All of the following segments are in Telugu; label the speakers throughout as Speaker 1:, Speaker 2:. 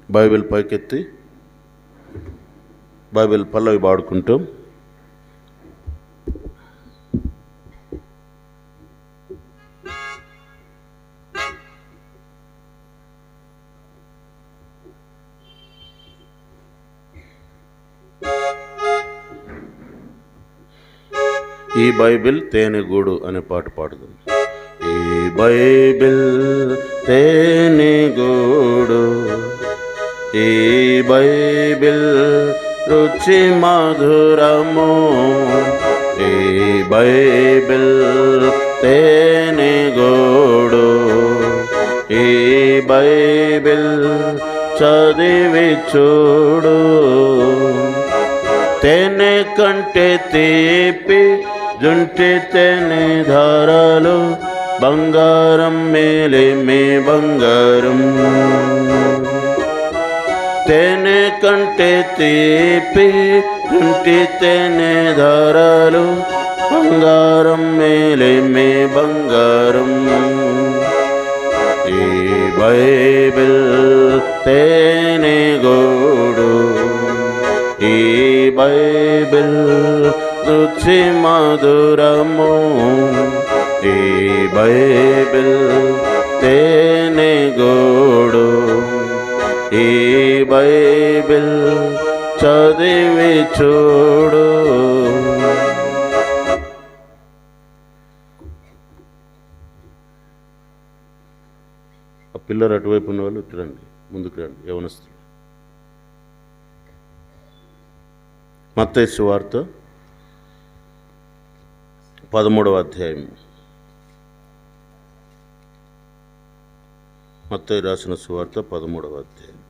Speaker 1: బైబిల్ పైకెత్తి బైబిల్ పల్లవి పాడుకుంటూ ఈ బైబిల్ తేనెగూడు అనే పాట పాడుదాం. ఈ బైబిల్ తేనెగూడు, ఈ బైబిల్ రుచి మధురము, ఈ బైబిల్ తేనెగూడు, ఈ బైబిల్ చదివి చూడు. తేనె కంటే తీపి జుంటి తేనె ధారలు, బంగారం మేలిమి బంగారం. తేనె కంటే తీపి జుంటి తేనె ధారలు, బంగారం మేలిమి బంగారం. ఈ బైబిల్ తేనెగూడు, ఈ బైబిల్ రుచి మధురము, ఈ బైబిల్ తేనెగూడు, ఈ బైబిల్ చదివి చూడు. ఆ పిల్లలు అటువైపు ఉన్న వాళ్ళు ఇటు రండి, ముందుకు రండి. యవనస్తులు. మత్తయి సువార్త 13వ అధ్యాయం. మత్తయి రాసిన సువార్త 13వ అధ్యాయం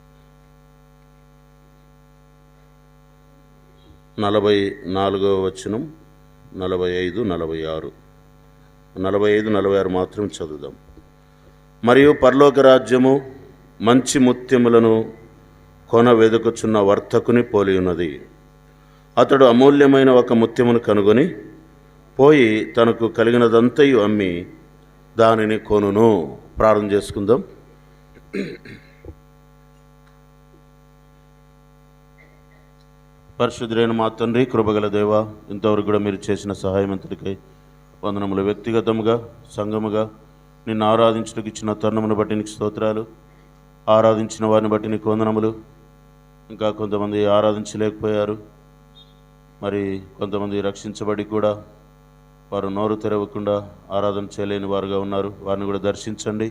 Speaker 1: 44వ వచనం, 45, 46. 45, 46 మాత్రం చదువుదాం. మరియు పరలోక రాజ్యము మంచి ముత్యములను కొన వెదుకుచున్న వర్తకుని పోలి ఉన్నది. అతడు అమూల్యమైన ఒక ముత్యమును కనుగొని పోయి తనకు కలిగినదంతయు అమ్మి దానిని కొనును. ప్రార్థన చేసుకుందాం. పరిశుద్ధుడైన మా తండ్రి, కృపగల దేవ, ఇంతవరకు కూడా మీరు చేసిన సహాయమంతుడికై వందనములు. వ్యక్తిగతముగా సంఘముగా నిన్ను ఆరాధించడానికి ఇచ్చిన తరుణమును బట్టి నీకు స్తోత్రాలు. ఆరాధించిన వారిని బట్టి నీకు వందనములు. ఇంకా కొంతమంది ఆరాధించలేకపోయారు, మరి కొంతమంది రక్షించబడి కూడా వారు నోరు తెరవకుండా ఆరాధన చేయలేని వారుగా ఉన్నారు. వారిని కూడా దర్శించండి.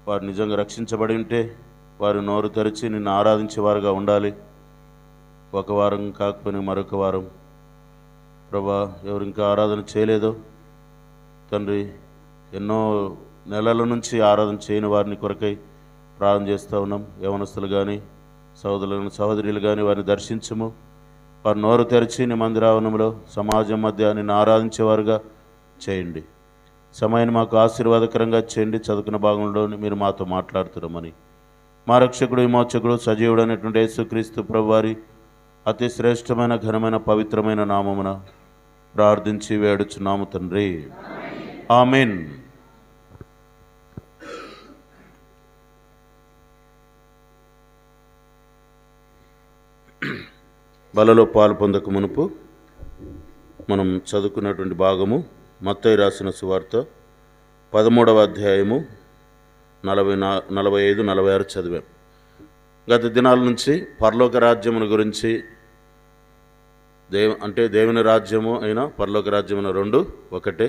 Speaker 1: వారు నిజంగా రక్షించబడి ఉంటే వారు నోరు తెరిచి నిన్ను ఆరాధించేవారుగా ఉండాలి. ఒక వారం కాకపోయినా మరొక వారం ప్రభా, ఎవరు ఇంకా ఆరాధన చేయలేదో తండ్రి, ఎన్నో నెలల నుంచి ఆరాధన చేయని వారిని కొరకై ప్రార్థన చేస్తూ ఉన్నాం. యవనస్తులు కానీ సహోదరులు సహోదరులు కానీ వారిని దర్శించము. వారు నోరు తెరిచి నీ మందిరావనంలో సమాజం మధ్య నిన్ను ఆరాధించేవారుగా చేయండి. సమయాన్ని మాకు ఆశీర్వాదకరంగా చేయండి. చదువుకున్న భాగంలో మీరు మాతో మాట్లాడుతున్నామని మా రక్షకుడు విమోచకుడు సజీవుడు అనేటువంటి యేసుక్రీస్తు ప్రభువారి అతి శ్రేష్టమైన ఘనమైన పవిత్రమైన నామమున ప్రార్థించి వేడుచున్నాము తండ్రి. ఆమేన్. బలలో పాలు పొందక మునుపు మనం చదువుకున్నటువంటి భాగము మత్తయి రాసిన సువార్త 13వ అధ్యాయము 45, 46 చదివాం. గత దినాల నుంచి పరలోక రాజ్యమును గురించి, దేవుని రాజ్యము అయినా పరలోక రాజ్యమున రెండు ఒకటే.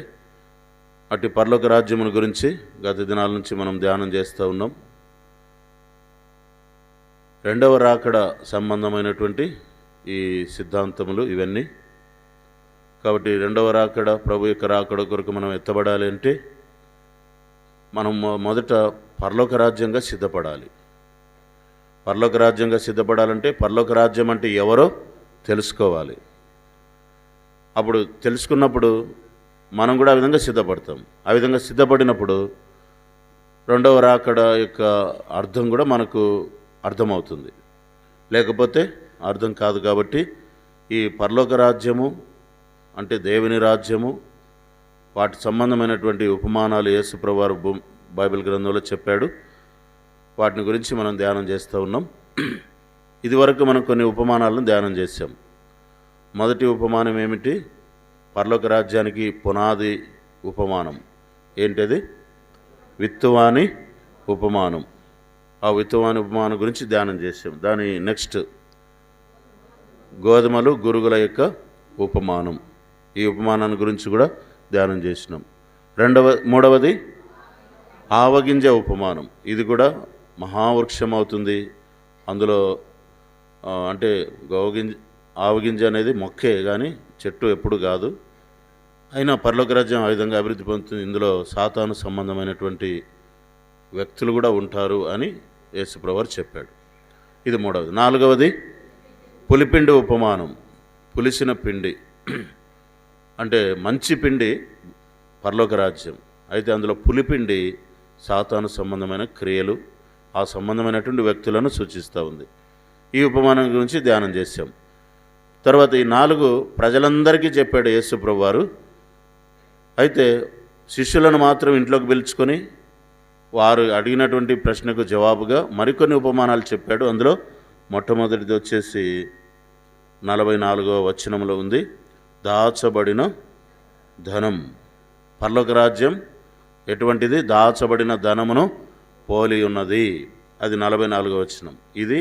Speaker 1: అటు పరలోక రాజ్యమును గురించి గత దినాల నుంచి మనం ధ్యానం చేస్తూ ఉన్నాం. రెండవ రాకడ సంబంధమైనటువంటి ఈ సిద్ధాంతములు ఇవన్నీ. కాబట్టి రెండవ రాకడ, ప్రభు యొక్క రాకడ కొరకు మనం ఎత్తబడాలి అంటే మనం మొదట పరలోక రాజ్యంగా సిద్ధపడాలి. పరలోక రాజ్యంగా సిద్ధపడాలంటే పరలోక రాజ్యం అంటే ఎవరో తెలుసుకోవాలి. అప్పుడు తెలుసుకున్నప్పుడు మనం కూడా ఆ విధంగా సిద్ధపడతాం. ఆ విధంగా సిద్ధపడినప్పుడు రెండవ రాకడ యొక్క అర్థం కూడా మనకు అర్థమవుతుంది. లేకపోతే అర్థం కాదు. కాబట్టి ఈ పరలోక రాజ్యము అంటే దేవుని రాజ్యము, వాటి సంబంధమైనటువంటి ఉపమానాలు యేసు ప్రభువారు బైబిల్ గ్రంథంలో చెప్పాడు. వాటిని గురించి మనం ధ్యానం చేస్తూ ఉన్నాం. ఇదివరకు మనం కొన్ని ఉపమానాలను ధ్యానం చేశాం. మొదటి ఉపమానం ఏమిటి? పరలోక రాజ్యానికి పునాది ఉపమానం ఏంటది? విత్తువాని ఉపమానం. ఆ విత్తువాని ఉపమానం గురించి ధ్యానం చేసాం. దాని నెక్స్ట్ గోధుమలు గురుగుల యొక్క ఉపమానం. ఈ ఉపమానాన్ని గురించి కూడా ధ్యానం చేసినాం. మూడవది ఆవగింజ ఉపమానం. ఇది కూడా మహావృక్షం అవుతుంది. అందులో అంటే ఆవగింజ అనేది మొక్కే కానీ చెట్టు ఎప్పుడు కాదు. అయినా పరలోక రాజ్యం ఆ విధంగా అభివృద్ధి పొందుతుంది. ఇందులో సాతాను సంబంధమైనటువంటి వ్యక్తులు కూడా ఉంటారు అని యేసుప్రభువు చెప్పాడు. ఇది మూడవది. నాలుగవది పులిపిండి ఉపమానం. పులిసిన పిండి అంటే మంచి పిండి పరలోక రాజ్యం. అయితే అందులో పులిపిండి సాతాను సంబంధమైన క్రియలు, ఆ సంబంధమైనటువంటి వ్యక్తులను సూచిస్తూ ఉంది. ఈ ఉపమానం గురించి ధ్యానం చేశాం. తర్వాత ఈ 4 ప్రజలందరికీ చెప్పాడు యేసుప్రభువు వారు. అయితే శిష్యులను మాత్రం ఇంట్లోకి పిలుచుకొని వారు అడిగినటువంటి ప్రశ్నకు జవాబుగా మరికొన్ని ఉపమానాలు చెప్పాడు. అందులో మొట్టమొదటిది వచ్చేసి 44వ వచనంలో ఉంది, దాచబడిన ధనం. పరలోక రాజ్యం ఎటువంటిది? దాచబడిన ధనమును పోలి ఉన్నది. అది 44వ వచనం. ఇది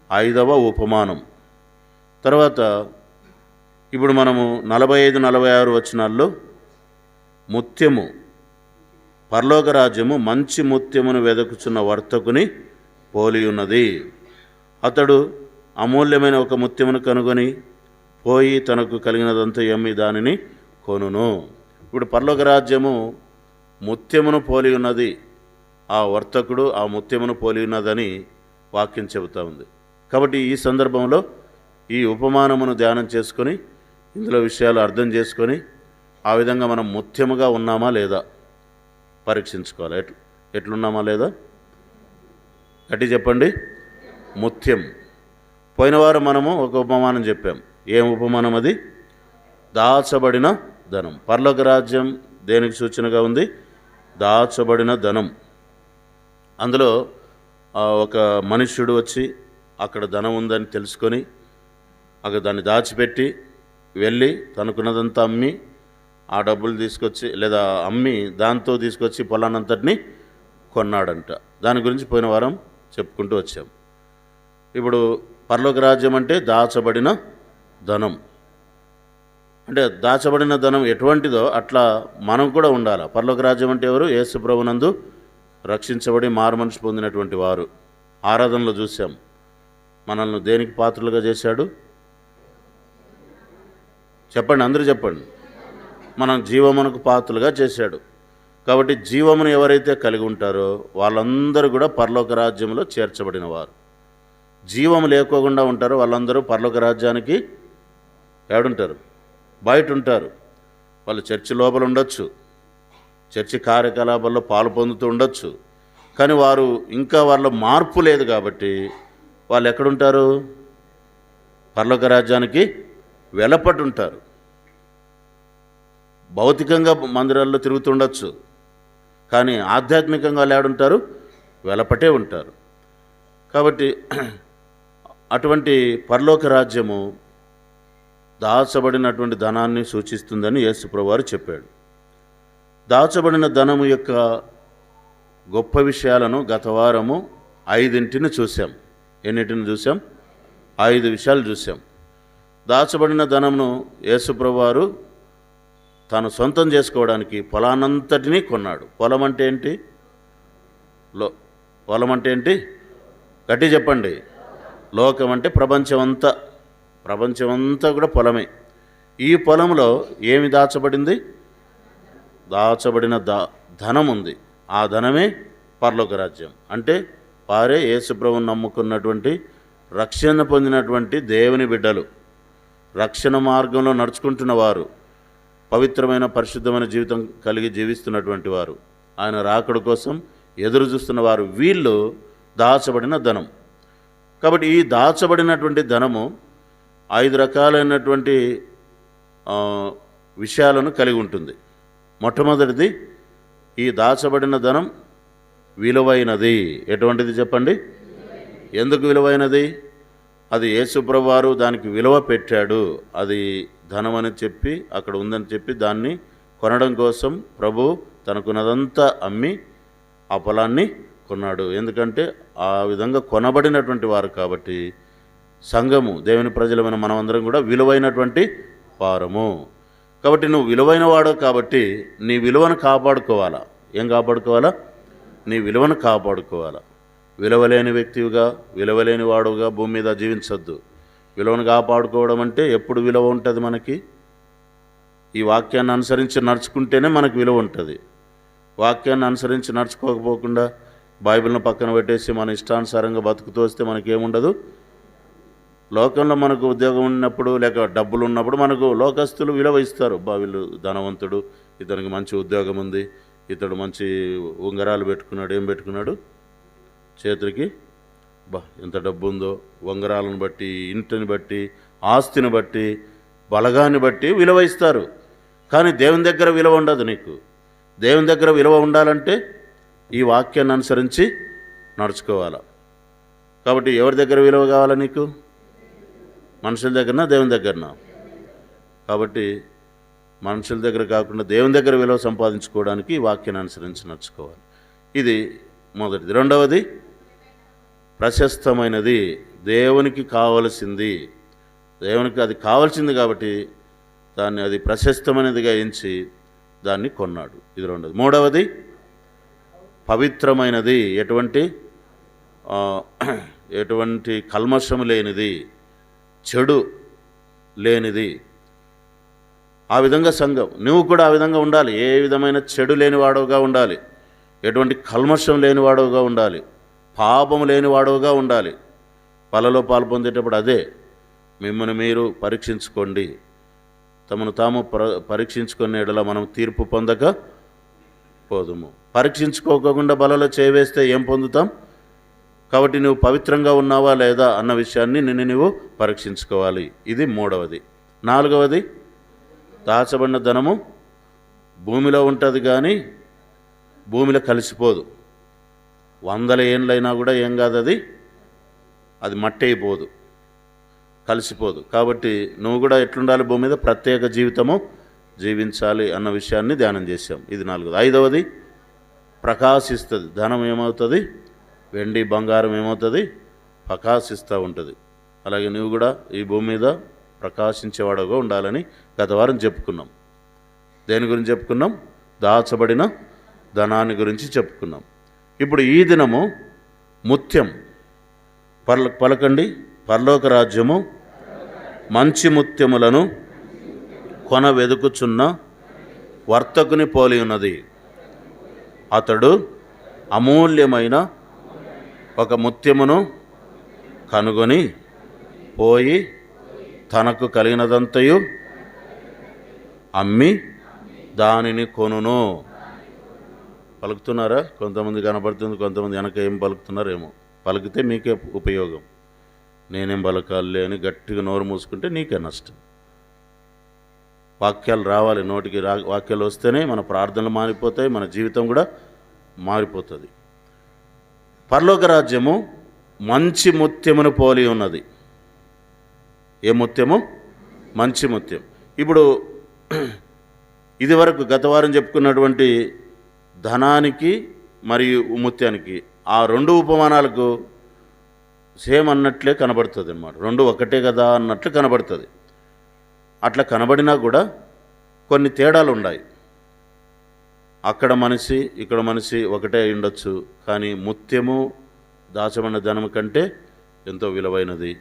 Speaker 1: 5వ ఉపమానం. తర్వాత ఇప్పుడు మనము 45, 46 వచనాల్లో ముత్యము, పరలోక రాజ్యము మంచి ముత్యమును వెదకుచున్న వర్తకుని పోలి ఉన్నది. అతడు అమూల్యమైన ఒక ముత్యమును కనుగొని పోయి తనకు కలిగినదంతా అమ్మి దానిని కొనును. ఇప్పుడు పరలోక రాజ్యము ముత్యమును పోలి ఉన్నది. ఆ వర్తకుడు ఆ ముత్యమును పోలి ఉన్నదని వాక్యం చెబుతూ ఉంది. కాబట్టి ఈ సందర్భంలో ఈ ఉపమానమును ధ్యానం చేసుకొని ఇందులో విషయాలు అర్థం చేసుకొని ఆ విధంగా మనం ముత్యముగా ఉన్నామా లేదా పరీక్షించుకోవాలి. ఎట్లున్నామా లేదా గట్టి చెప్పండి. ముత్యం. పోయిన వారం మనము ఒక ఉపమానం చెప్పాం. ఏం ఉపమానం అది? దాచబడిన ధనం. పరలోక రాజ్యం దేనికి సూచనగా ఉంది? దాచబడిన ధనం. అందులో ఒక మనుష్యుడు వచ్చి అక్కడ ధనం ఉందని తెలుసుకొని అక్కడ దాన్ని దాచిపెట్టి వెళ్ళి తనకున్నదంతా అమ్మి ఆ డబ్బులు తీసుకొచ్చి లేదా అమ్మి దాంతో తీసుకొచ్చి పొలానంతటిని కొన్నాడంట. దాని గురించి పోయిన వారం చెప్పుకుంటూ వచ్చాం. ఇప్పుడు పరలోక రాజ్యం అంటే దాచబడిన ధనం. అంటే దాచబడిన ధనం ఎటువంటిదో అట్లా మనం కూడా ఉండాలి. పరలోక రాజ్యం అంటే ఎవరు? యేసు ప్రభునందు రక్షించబడి మారుమనిషి పొందినటువంటి వారు. ఆరాధనలో చూసాం. మనల్ని దేనికి పాత్రలుగా చేశాడు? చెప్పండి, అందరూ చెప్పండి. మనం జీవమునకు పాత్రలుగా చేశాడు. కాబట్టి జీవమును ఎవరైతే కలిగి ఉంటారో వాళ్ళందరూ కూడా పరలోక రాజ్యంలో చేర్చబడిన వారు. జీవము లేకోకుండా ఉంటారో వాళ్ళందరూ పరలోక రాజ్యానికి ఏడుంటారు? బయట ఉంటారు. వాళ్ళు చర్చి లోపల ఉండొచ్చు, చర్చి కార్యకలాపాల్లో పాలు పొందుతూ ఉండొచ్చు. కానీ వారు ఇంకా వాళ్ళ మార్పు లేదు కాబట్టి వాళ్ళు ఎక్కడుంటారు? పరలోక రాజ్యానికి వెలపటి ఉంటారు. భౌతికంగా మందిరాల్లో తిరుగుతుండొచ్చు, కానీ ఆధ్యాత్మికంగా వాళ్ళు ఏడుంటారు? వెలపటే ఉంటారు. కాబట్టి అటువంటి పరలోక రాజ్యము దాచబడినటువంటి ధనాన్ని సూచిస్తుందని యేసుప్రభువు వారు చెప్పాడు. దాచబడిన ధనము యొక్క గొప్ప విషయాలను గత వారము 5 చూసాం. ఎన్నిటిని చూసాం? 5 విషయాలు చూసాం. దాచబడిన ధనమును యేసుప్రభువు వారు తాను సొంతం చేసుకోవడానికి పొలానంతటినీ కొన్నాడు. పొలం అంటే ఏంటి? పొలం అంటే ఏంటి? గట్టి చెప్పండి. లోకం అంటే ప్రపంచమంతా కూడా పొలమే. ఈ పొలంలో ఏమి దాచబడింది? దాచబడిన ధనం ఉంది. ఆ ధనమే పరలోక రాజ్యం. అంటే వారే యేసుప్రభువుని నమ్ముకున్నటువంటి రక్షణ పొందినటువంటి దేవుని బిడ్డలు, రక్షణ మార్గంలో నడుచుకుంటున్న వారు, పవిత్రమైన పరిశుద్ధమైన జీవితం కలిగి జీవిస్తున్నటువంటి వారు, ఆయన రాకడ కోసం ఎదురు చూస్తున్న వారు, వీళ్ళు దాచబడిన ధనం. కాబట్టి ఈ దాచబడినటువంటి ధనము 5 రకాలైనటువంటి విషయాలను కలిగి ఉంటుంది. మొట్టమొదటిది, ఈ దాచబడిన ధనం విలువైనది. ఎటువంటిది చెప్పండి? ఎందుకు విలువైనది? అది యేసుప్రభు వారు దానికి విలువ పెట్టాడు. అది ధనం అని చెప్పి అక్కడ ఉందని చెప్పి దాన్ని కొనడం కోసం ప్రభు తనకున్నదంతా అమ్మి ఆ పొలాన్ని కొన్నాడు. ఎందుకంటే ఆ విధంగా కొనబడినటువంటి వారు కాబట్టి సంఘము, దేవుని ప్రజలమైన మనమందరం కూడా విలువైనటువంటి వారము. కాబట్టి నువ్వు విలువైన వాడు కాబట్టి నీ విలువను కాపాడుకోవాలా. ఏం కాపాడుకోవాలా? నీ విలువను కాపాడుకోవాలా. విలువలేని వ్యక్తివిగా, విలువలేని వాడుగా భూమి మీద జీవించొద్దు. విలువను కాపాడుకోవడం అంటే ఎప్పుడు విలువ ఉంటుంది మనకి? ఈ వాక్యాన్ని అనుసరించి నడుచుకుంటేనే మనకు విలువ ఉంటుంది. వాక్యాన్ని అనుసరించి నడుచుకోకపోకుండా బైబిల్ను పక్కన పెట్టేసి మన ఇష్టానుసారంగా బతుకుతూ వస్తే మనకేముండదు. లోకంలో మనకు ఉద్యోగం ఉన్నప్పుడు లేక డబ్బులు ఉన్నప్పుడు మనకు లోకస్తులు విలువ ఇస్తారు. వీళ్ళు ధనవంతుడు, ఇతనికి మంచి ఉద్యోగం ఉంది, ఇతడు మంచి ఉంగరాలు పెట్టుకున్నాడు, ఏం పెట్టుకున్నాడు చేతులకి, ఎంత డబ్బు ఉందో, ఉంగరాలను బట్టి, ఇంటిని బట్టి, ఆస్తిని బట్టి, బలగాన్ని బట్టి విలువ ఇస్తారు. కానీ దేవుని దగ్గర విలువ ఉండదు. నీకు దేవుని దగ్గర విలువ ఉండాలంటే ఈ వాక్యాన్ని అనుసరించి నడుచుకోవాలి. కాబట్టి ఎవరి దగ్గర విలువ కావాలా నీకు? మనుషుల దగ్గరనా, దేవుని దగ్గరనా? కాబట్టి మనుషుల దగ్గర కాకుండా దేవుని దగ్గర విలువ సంపాదించుకోవడానికి ఈ వాక్యాన్ని అనుసరించి నడుచుకోవాలి. ఇది మొదటిది. రెండవది ప్రశస్తమైనది, దేవునికి కావలసింది. దేవునికి అది కావాల్సింది కాబట్టి దాన్ని అది ప్రశస్తమైనదిగా ఎంచి దాన్ని కొన్నాడు. ఇది రెండవది. మూడవది పవిత్రమైనది, ఎటువంటి కల్మషము లేనిది, చెడు లేనిది. ఆ విధంగా సంఘం, నువ్వు కూడా ఆ విధంగా ఉండాలి. ఏ విధమైన చెడు లేనివాడవుగా ఉండాలి, ఎటువంటి కల్మషం లేనివాడవుగా ఉండాలి, పాపము లేనివాడవుగా ఉండాలి. పలలో పాలు పొందేటప్పుడు అదే, మిమ్మల్ని మీరు పరీక్షించుకోండి, తమను తాము పరీక్షించుకునే ఎడల మనం తీర్పు పొందక పోదుము. పరీక్షించుకోకుండా బలలో చేవేస్తే ఏం పొందుతాం? కాబట్టి నువ్వు పవిత్రంగా ఉన్నావా లేదా అన్న విషయాన్ని నిన్ను నువ్వు పరీక్షించుకోవాలి. ఇది మూడవది. నాలుగవది దాచబడిన ధనము భూమిలో ఉంటుంది కానీ భూమిలో కలిసిపోదు. 100 ఏళ్ళైనా కూడా ఏం కాదు, అది మట్టి అయిపోదు, కలిసిపోదు. కాబట్టి నువ్వు కూడా ఎట్లుండాలి? భూమి మీద ప్రత్యేక జీవితము జీవించాలి అన్న విషయాన్ని ధ్యానం చేశాం. ఇది నాలుగవది. ఐదవది ప్రకాశిస్తుంది. ధనం ఏమవుతుంది? వెండి బంగారం ఏమవుతుంది? ప్రకాశిస్తూ ఉంటుంది. అలాగే నువ్వు కూడా ఈ భూమి మీద ప్రకాశించేవాడుగా ఉండాలని గత వారం చెప్పుకున్నాం. దేని గురించి చెప్పుకున్నాం? దాచబడిన ధనాన్ని గురించి చెప్పుకున్నాం. ఇప్పుడు ఈ దినము ముత్యం, పలకండి, పరలోక రాజ్యము మంచి ముత్యములను కొన వెదుకుచున్న వర్తకుని పోలి ఉన్నది. అతడు అమూల్యమైన ఒక ముత్యమును కనుగొని పోయి తనకు కలిగినదంతయు అమ్మి దానిని కొనును. పలుకుతున్నారా? కొంతమంది కనపడుతుంది, కొంతమంది వెనక ఏం పలుకుతున్నారేమో. పలికితే మీకే ఉపయోగం. నేనేం పలకాలే అని గట్టిగా నోరు మూసుకుంటే నీకే నష్టం. వాక్యాలు రావాలి, నోటికి వాక్యాలు వస్తేనే మన ప్రార్థనలు మారిపోతాయి, మన జీవితం కూడా మారిపోతుంది. పరలోక రాజ్యము మంచి ముత్యమును పోలి ఉన్నది. ఏ ముత్యము? మంచి ముత్యం. ఇప్పుడు ఇది వరకు గత వారం చెప్పుకున్నటువంటి ధనానికి మరియు ముత్యానికి ఆ రెండు ఉపమానాలకు సేమ్ అన్నట్లే కనబడుతుంది అన్నమాట. రెండు ఒకటే కదా అన్నట్లు కనబడుతుంది. అట్లా కనబడినా కూడా కొన్ని తేడాలు ఉన్నాయి. అక్కడ మనిషి ఇక్కడ మనిషి ఒకటే ఉండొచ్చు, కానీ ముత్యము దాచబడిన ధనం కంటే ఎంతో విలువైనది.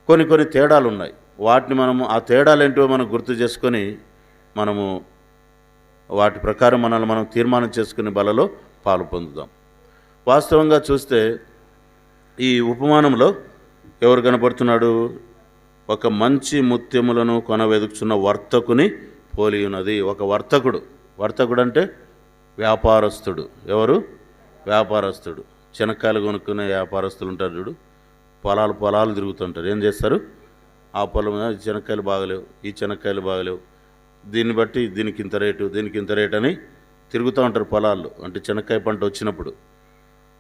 Speaker 1: కొన్ని తేడాలు ఉన్నాయి. వాటిని మనము ఆ తేడాలు ఏంటో మనం గుర్తు చేసుకొని మనము వాటి ప్రకారం మనల్ని మనం తీర్మానం చేసుకుని బలలో పాలు పొందుదాం. వాస్తవంగా చూస్తే ఈ ఉపమానంలో ఎవరు కనపడుతున్నాడు? ఒక మంచి ముత్యములను కొనవెదుకుచున్న వర్తకుని పోలి ఉన్నది. ఒక వర్తకుడు అంటే వ్యాపారస్తుడు. ఎవరు? వ్యాపారస్తుడు. శనక్కాయలు కొనుక్కునే వ్యాపారస్తులు ఉంటారు చూడు, పొలాలు తిరుగుతుంటారు. ఏం చేస్తారు? ఆ పొలం ఈ శనక్కాయలు బాగలేవు, ఈ శనక్కాయలు బాగలేవు, దీన్ని బట్టి దీనికి ఇంత రేటు, దీనికి ఇంత రేటు అని తిరుగుతూ ఉంటారు పొలాల్లో, అంటే చెనక్కాయ పంట వచ్చినప్పుడు.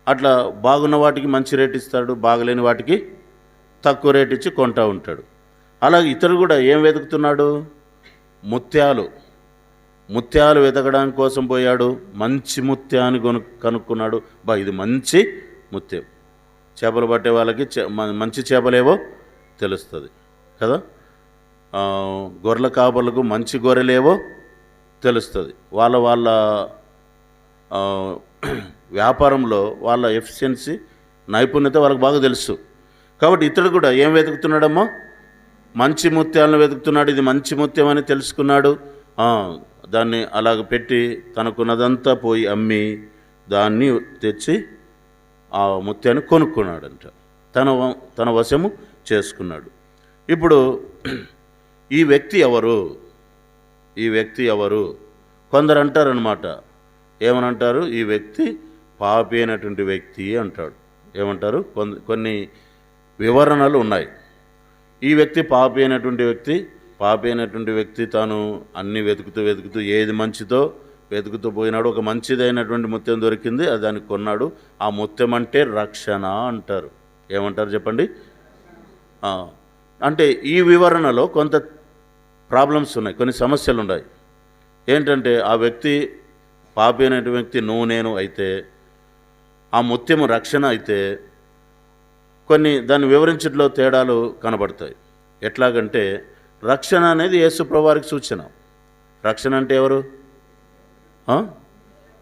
Speaker 1: అట్లా బాగున్న వాటికి మంచి రేట్ ఇస్తాడు, బాగలేని వాటికి తక్కువ రేట్ ఇచ్చి కొంటూ ఉంటాడు. అలాగే ఇతడు కూడా ఏం వెతుకుతున్నాడు? ముత్యాలు వెతకడానికి కోసం పోయాడు. మంచి ముత్యాన్ని కనుక్కున్నాడు. ఇది మంచి ముత్యం. చేపలు పట్టే వాళ్ళకి మంచి చేపలేవో తెలుస్తుంది కదా, గొర్రెల కాపర్లకు మంచి గొర్రెలేవో తెలుస్తుంది. వాళ్ళ వ్యాపారంలో వాళ్ళ ఎఫిషియన్సీ, నైపుణ్యత వాళ్ళకి బాగా తెలుసు. కాబట్టి ఇతడు కూడా ఏం వెతుకుతున్నాడమ్మా? మంచి ముత్యాలను వెతుకుతున్నాడు. ఇది మంచి ముత్యం అని తెలుసుకున్నాడు. దాన్ని అలాగ పెట్టి తనకున్నదంతా పోయి అమ్మి దాన్ని తెచ్చి ఆ ముత్యాన్ని కొనుక్కున్నాడంట. తన వశము చేసుకున్నాడు. ఇప్పుడు ఈ వ్యక్తి ఎవరు? కొందరు అంటారనమాట. ఏమనంటారు? ఈ వ్యక్తి పాపి అయినటువంటి వ్యక్తి అంటాడు. ఏమంటారు? కొన్ని వివరణలు ఉన్నాయి. ఈ వ్యక్తి పాపి అయినటువంటి వ్యక్తి తాను అన్ని వెతుకుతూ ఏది మంచిదో వెతుకుతూ పోయినాడు. ఒక మంచిదైనటువంటి ముత్యం దొరికింది, అది దాన్ని కొన్నాడు. ఆ ముత్యం అంటే రక్షణ అంటారు. ఏమంటారు చెప్పండి? అంటే ఈ వివరణలో కొంత ప్రాబ్లమ్స్ ఉన్నాయి, కొన్ని సమస్యలు ఉన్నాయి. ఏంటంటే ఆ వ్యక్తి పాపి అయినటువంటి వ్యక్తి నేను అయితే, ఆ ముత్యము రక్షణ అయితే, కొన్ని దాన్ని వివరించడంలో తేడాలు కనబడతాయి. ఎట్లాగంటే రక్షణ అనేది యేసు ప్రభువారికి సూచన. రక్షణ అంటే ఎవరు?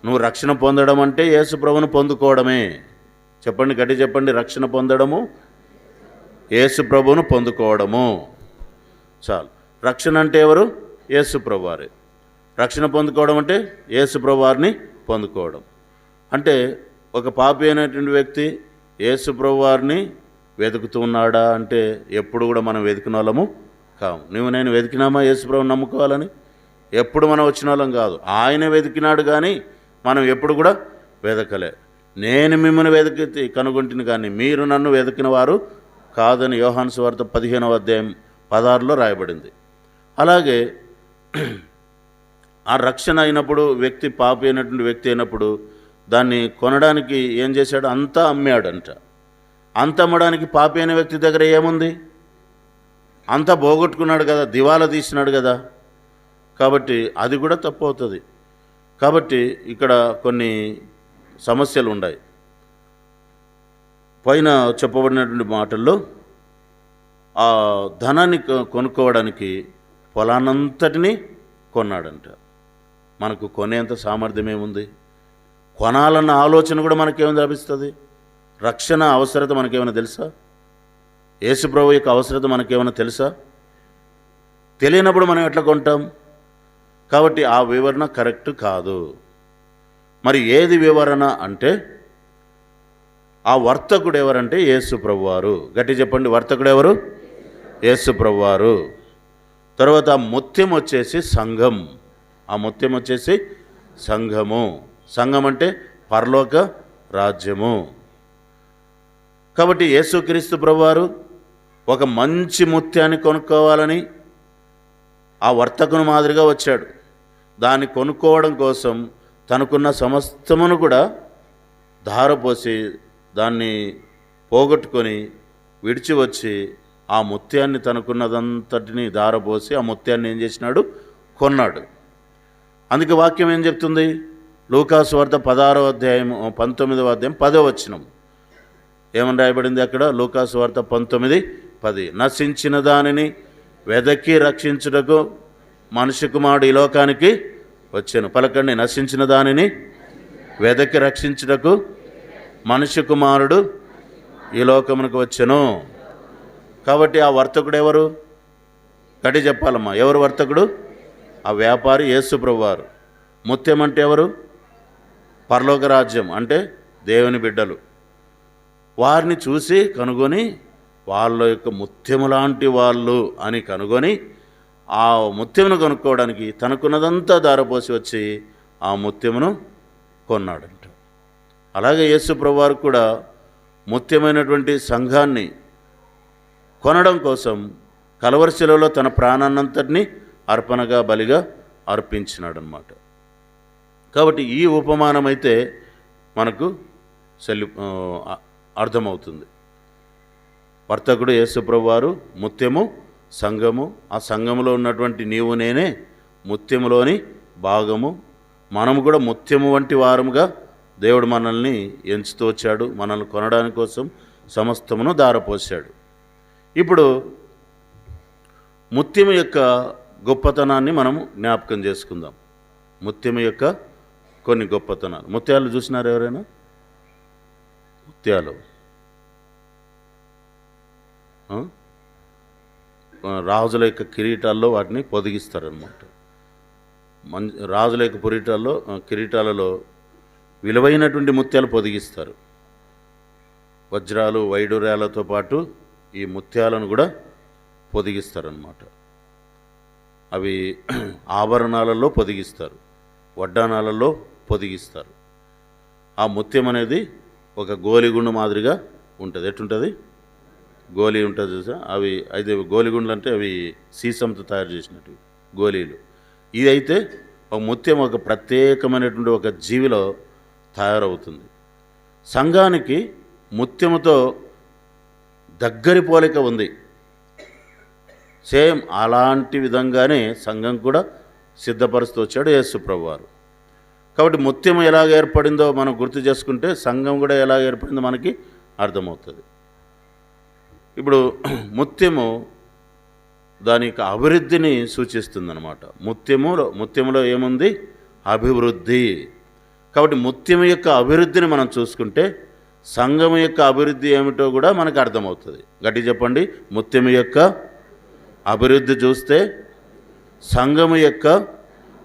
Speaker 1: నువ్వు రక్షణ పొందడం అంటే యేసు ప్రభువును పొందుకోవడమే. చెప్పండి, గట్టి చెప్పండి. రక్షణ పొందడము యేసు ప్రభువును పొందుకోవడము. చాలు. రక్షణ అంటే ఎవరు? యేసు ప్రభువారే. రక్షణ పొందుకోవడం అంటే యేసు ప్రభువారిని పొందుకోవడం. అంటే ఒక పాపి అయినటువంటి వ్యక్తి యేసు ప్రభువారిని వెతుకుతూ ఉన్నాడా అంటే ఎప్పుడు కూడా మనం వెతికిన వాళ్ళము కాము. నేను వెతికినామా యేసు ప్రభువుని నమ్ముకోవాలని? ఎప్పుడు మనం వచ్చిన వాళ్ళం కాదు. ఆయన వెతికినాడు, కానీ మనం ఎప్పుడు కూడా వెతకలే. నేను మిమ్మల్ని వెతికి కనుగొంటిని, కానీ మీరు నన్ను వెతికిన వారు కాదని యోహాను సువార్త 15వ అధ్యాయం 16లో రాయబడింది. అలాగే ఆ రక్షణ అయినప్పుడు వ్యక్తి పాపి అయినటువంటి వ్యక్తి అయినప్పుడు దాన్ని కొనడానికి ఏం చేశాడు? అంతా అమ్మాడంట. అంత అమ్మడానికి పాపి అయిన వ్యక్తి దగ్గర ఏముంది? అంతా పోగొట్టుకున్నాడు కదా, దివాలా తీసినాడు కదా. కాబట్టి అది కూడా తప్పు అవుతుంది. కాబట్టి ఇక్కడ కొన్ని సమస్యలు ఉన్నాయి. పైన చెప్పబడినటువంటి మాటల్లో ఆ ధనాన్ని కొనుక్కోవడానికి పొలాన్నంతటినీ కొన్నాడంట. మనకు కొనేంత సామర్థ్యం ఏముంది? కొనాలన్న ఆలోచన కూడా మనకేమైనా లభిస్తుంది? రక్షణ అవసరత మనకేమైనా తెలుసా? యేసు ప్రభువు యొక్క అవసరత మనకేమైనా తెలుసా? తెలియనప్పుడు మనం ఎట్లా కొంటాం? కాబట్టి ఆ వివరణ కరెక్ట్ కాదు. మరి ఏది వివరణ అంటే, ఆ వర్తకుడు ఎవరంటే యేసు ప్రభువారు. గట్టి చెప్పండి, వర్తకుడు ఎవరు? యేసు ప్రభువారు. తర్వాత ఆ ముత్యం వచ్చేసి సంఘం. ఆ ముత్యం వచ్చేసి సంఘము. సంఘం అంటే పరలోక రాజ్యము. కాబట్టి యేసుక్రీస్తు ప్రభువారు ఒక మంచి ముత్యాన్ని కొనుక్కోవాలని ఆ వర్తకుని మాదిరిగా వచ్చాడు. దాన్ని కొనుక్కోవడం కోసం తనకున్న సమస్తమును కూడా ధారపోసి దాన్ని పోగొట్టుకొని విడిచి వచ్చి ఆ ముత్యాన్ని తనకున్నదంతటిని ధారపోసి ఆ ముత్యాన్ని ఏం చేసినాడు? కొన్నాడు. అందుకే వాక్యం ఏం చెప్తుంది? లూకాసు వార్త 16వ అధ్యాయం 19వ అధ్యాయం 10వ వచనం ఏమని రాయబడింది అక్కడ? లూకాసు వార్త 19:10 నశించిన దానిని వెదకి రక్షించుటకు మనిషి కుమారుడు ఈ లోకానికి వచ్చాను. పలకండి, నశించిన దానిని వెదకి రక్షించుటకు మనిషి కుమారుడు ఈ లోకమునకు వచ్చెను. కాబట్టి ఆ వర్తకుడు ఎవరు? గట్టి చెప్పాలమ్మా, ఎవరు వర్తకుడు? ఆ వ్యాపారి యేసు ప్రభువారు. ముత్యం అంటే ఎవరు? పరలోక రాజ్యం అంటే దేవుని బిడ్డలు. వారిని చూసి కనుగొని వాళ్ళ యొక్క ముత్యము లాంటి వాళ్ళు అని కనుగొని ఆ ముత్యమును కొనుక్కోవడానికి తనకున్నదంతా దారపోసి వచ్చి ఆ ముత్యమును కొన్నాడంట. అలాగే యేసు ప్రభువారు కూడా ముత్యమైనటువంటి సంఘాన్ని కొనడం కోసం కలవరి శిలువలో తన ప్రాణాన్నంతటినీ అర్పణగా బలిగా అర్పించినాడనమాట. కాబట్టి ఈ ఉపమానం అయితే మనకు అర్థమవుతుంది. వర్తకుడు యేసుప్రభు వారు ముత్యము, సంఘము, ఆ సంఘములో ఉన్నటువంటి నీవు నేనే ముత్యములోని భాగము. మనము కూడా ముత్యము వంటి వారముగా దేవుడు మనల్ని ఎంచుతూ వచ్చాడు. మనల్ని కొనడానికి కోసం సమస్తమును దారపోసాడు. ఇప్పుడు ముత్యము యొక్క గొప్పతనాన్ని మనము జ్ఞాపకం చేసుకుందాం. ముత్యము యొక్క కొన్ని గొప్పతనాలు. ముత్యాలు చూసినారు ఎవరైనా? ముత్యాలు రాజుల యొక్క కిరీటాల్లో వాటిని పొదిగిస్తారనమాట. రాజుల యొక్క కిరీటాలలో విలువైనటువంటి ముత్యాలు పొదిగిస్తారు. వజ్రాలు, వైడూర్యాలతో పాటు ఈ ముత్యాలను కూడా పొదిగిస్తారనమాట. అవి ఆభరణాలలో పొదిగిస్తారు, వడ్డానాలలో పొదిగిస్తారు. ఆ ముత్యం అనేది ఒక గోలిగుండు మాదిరిగా ఉంటుంది. ఎట్టుంటుంది? గోలీ ఉంటుంది చూసా. అవి అయితే గోలిగుండ్లు అంటే అవి సీసంతో తయారు చేసినట్టు గోళీలు. ఇదైతే ఒక ముత్యం ఒక ప్రత్యేకమైనటువంటి ఒక జీవిలో తయారవుతుంది. సంఘానికి ముత్యముతో దగ్గరి పోలిక ఉంది. సేమ్ అలాంటి విధంగానే సంఘం కూడా సిద్ధపరుస్తూ వచ్చాడు యేసుప్రభు వారు. కాబట్టి ముత్యం ఎలాగ ఏర్పడిందో మనం గుర్తు చేసుకుంటే సంఘం కూడా ఎలాగ ఏర్పడిందో మనకి అర్థమవుతుంది. ఇప్పుడు ముత్యము దాని యొక్క అభివృద్ధిని సూచిస్తుందన్నమాట. ముత్యములో ఏముంది? అభివృద్ధి. కాబట్టి ముత్యము యొక్క అభివృద్ధిని మనం చూసుకుంటే సంఘము యొక్క అభివృద్ధి ఏమిటో కూడా మనకు అర్థమవుతుంది. గట్టి చెప్పండి. ముత్యము యొక్క అభివృద్ధి చూస్తే సంఘము యొక్క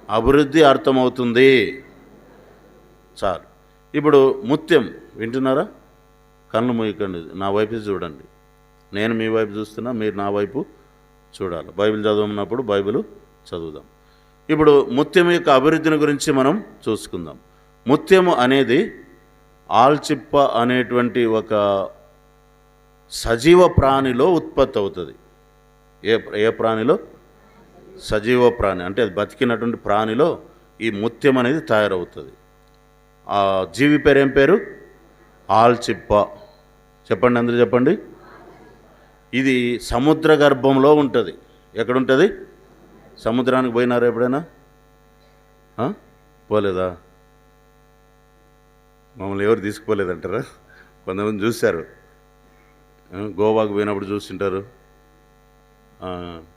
Speaker 1: అభివృద్ధి అర్థమవుతుంది. చాలు. ఇప్పుడు ముత్యం వింటున్నారా? కళ్ళు మూయకండి, నా వైపు చూడండి. నేను మీ వైపు చూస్తున్నా, మీరు నా వైపు చూడాలి. బైబిల్ చదవమన్నప్పుడు బైబిల్ చదువుదాం. ఇప్పుడు ముత్యం యొక్క అభివృద్ధిని గురించి మనం చూసుకుందాం. ముత్యము అనేది ఆల్చిప్ప అనేటువంటి ఒక సజీవ ప్రాణిలో ఉత్పత్తి అవుతుంది. ఏ ప్రాణిలో? సజీవ ప్రాణి అంటే అది బతికినటువంటి ప్రాణిలో ఈ ముత్యం అనేది తయారవుతుంది. ఆ జీవి పేరు ఏం పేరు? ఆల్చిప్ప. చెప్పండి, అందరూ చెప్పండి. ఇది సముద్ర గర్భంలో ఉంటుంది. ఎక్కడుంటుంది? సముద్రానికి పోయినారా ఎప్పుడైనా? పోలేదా? మమ్మల్ని ఎవరు తీసుకుపోలేదంటారా? కొంతమంది చూశారు. గోవాకు పోయినప్పుడు చూస్తుంటారు,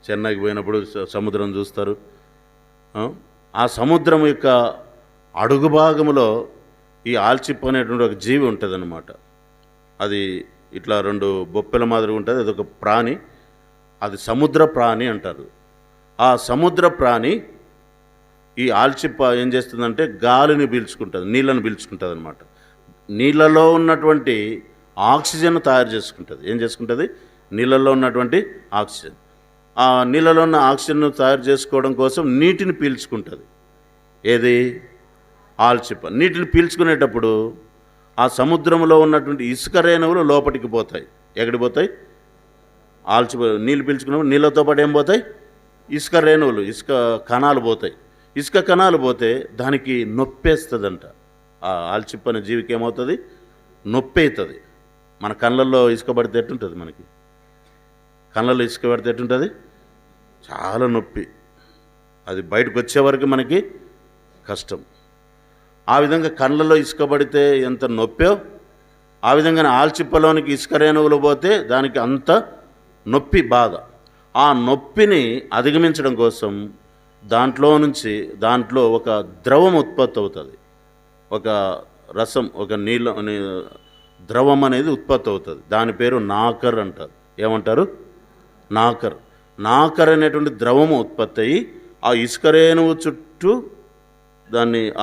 Speaker 1: చెన్నైకి పోయినప్పుడు సముద్రం చూస్తారు. ఆ సముద్రం యొక్క అడుగు భాగంలో ఈ ఆల్చిప్ప అనేటువంటి ఒక జీవి ఉంటుంది అన్నమాట. అది ఇట్లా రెండు బొప్పెల మాదిరి ఉంటుంది. అది ఒక ప్రాణి, అది సముద్ర ప్రాణి అంటారు. ఆ సముద్ర ప్రాణి ఈ ఆల్చిప్ప ఏం చేస్తుందంటే గాలిని పీల్చుకుంటుంది, నీళ్ళని పీల్చుకుంటుంది అనమాట. నీళ్ళలో ఉన్నటువంటి ఆక్సిజన్ తయారు చేసుకుంటుంది. ఏం చేసుకుంటుంది? నీళ్ళల్లో ఉన్నటువంటి ఆక్సిజన్. ఆ నీళ్ళలో ఉన్న ఆక్సిజన్ తయారు చేసుకోవడం కోసం నీటిని పీల్చుకుంటుంది. ఏది? ఆల్చిప్ప. నీటిని పీల్చుకునేటప్పుడు ఆ సముద్రంలో ఉన్నటువంటి ఇసుక రేణువులు లోపలికి పోతాయి. ఎక్కడికి పోతాయి? ఆల్చిప్ప నీళ్ళు పీల్చుకున్నప్పుడు నీళ్ళతో పాటు ఏం పోతాయి? ఇసుక రేణువులు, ఇసుక కణాలు పోతాయి. ఇసుక కణాలు పోతే దానికి నొప్పేస్తుందంట. ఆ ఆల్చిప్ప అనే జీవికి ఏమవుతుంది? నొప్పి అవుతుంది. మన కళ్ళల్లో ఇసుక పడితే ఎట్టుంటుంది? మనకి కళ్ళల్లో ఇసుక పడితే ఎట్టుంటుంది? చాలా నొప్పి. అది బయటకు వచ్చే వరకు మనకి కష్టం. ఆ విధంగా కళ్ళల్లో ఇసుక పడితే ఎంత నొప్పో, ఆ విధంగానే ఆల్చిప్పలోనికి ఇసుక రేణువులు పోతే దానికి అంత నొప్పి, బాధ. ఆ నొప్పిని అధిగమించడం కోసం దాంట్లో ఒక ద్రవం ఉత్పత్తి అవుతుంది. ఒక రసం, ఒక నీళ్ళ ద్రవం అనేది ఉత్పత్తి అవుతుంది. దాని పేరు నాకర్ అంటారు. ఏమంటారు? నాకర్. నాకర్ అనేటువంటి ద్రవము ఉత్పత్తి అయ్యి ఆ ఇసుక రేణువు చుట్టూ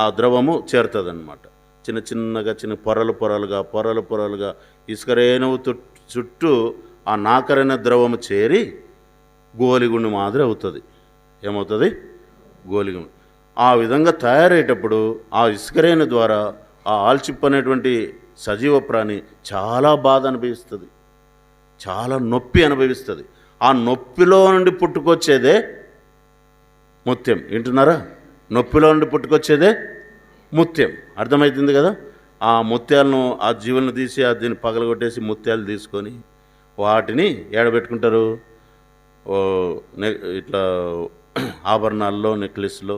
Speaker 1: ఆ ద్రవము చేరుతుంది అన్నమాట. చిన్న పొరలుగా ఇసుక రేణువు చుట్టూ ఆ నాకరైన ద్రవము చేరి గోలిగుండు మాదిరి అవుతుంది. ఏమవుతుంది? గోలిగుండు. ఆ విధంగా తయారయ్యేటప్పుడు ఆ ఇసుక రేణు ద్వారా ఆ ఆల్చిప్ప అనేటువంటి సజీవ ప్రాణి చాలా బాధ అనుభవిస్తుంది, చాలా నొప్పి అనుభవిస్తుంది. ఆ నొప్పిలో నుండి పుట్టుకొచ్చేదే ముత్యం. వింటున్నారా? నొప్పిలో నుండి పుట్టుకొచ్చేదే ముత్యం. అర్థమవుతుంది కదా. ఆ ముత్యాలను, ఆ జీవులను తీసి దీన్ని పగలగొట్టేసి ముత్యాలు తీసుకొని వాటిని ఏడబెట్టుకుంటారు, ఇట్లా ఆభరణాల్లో, నెక్లెస్లో,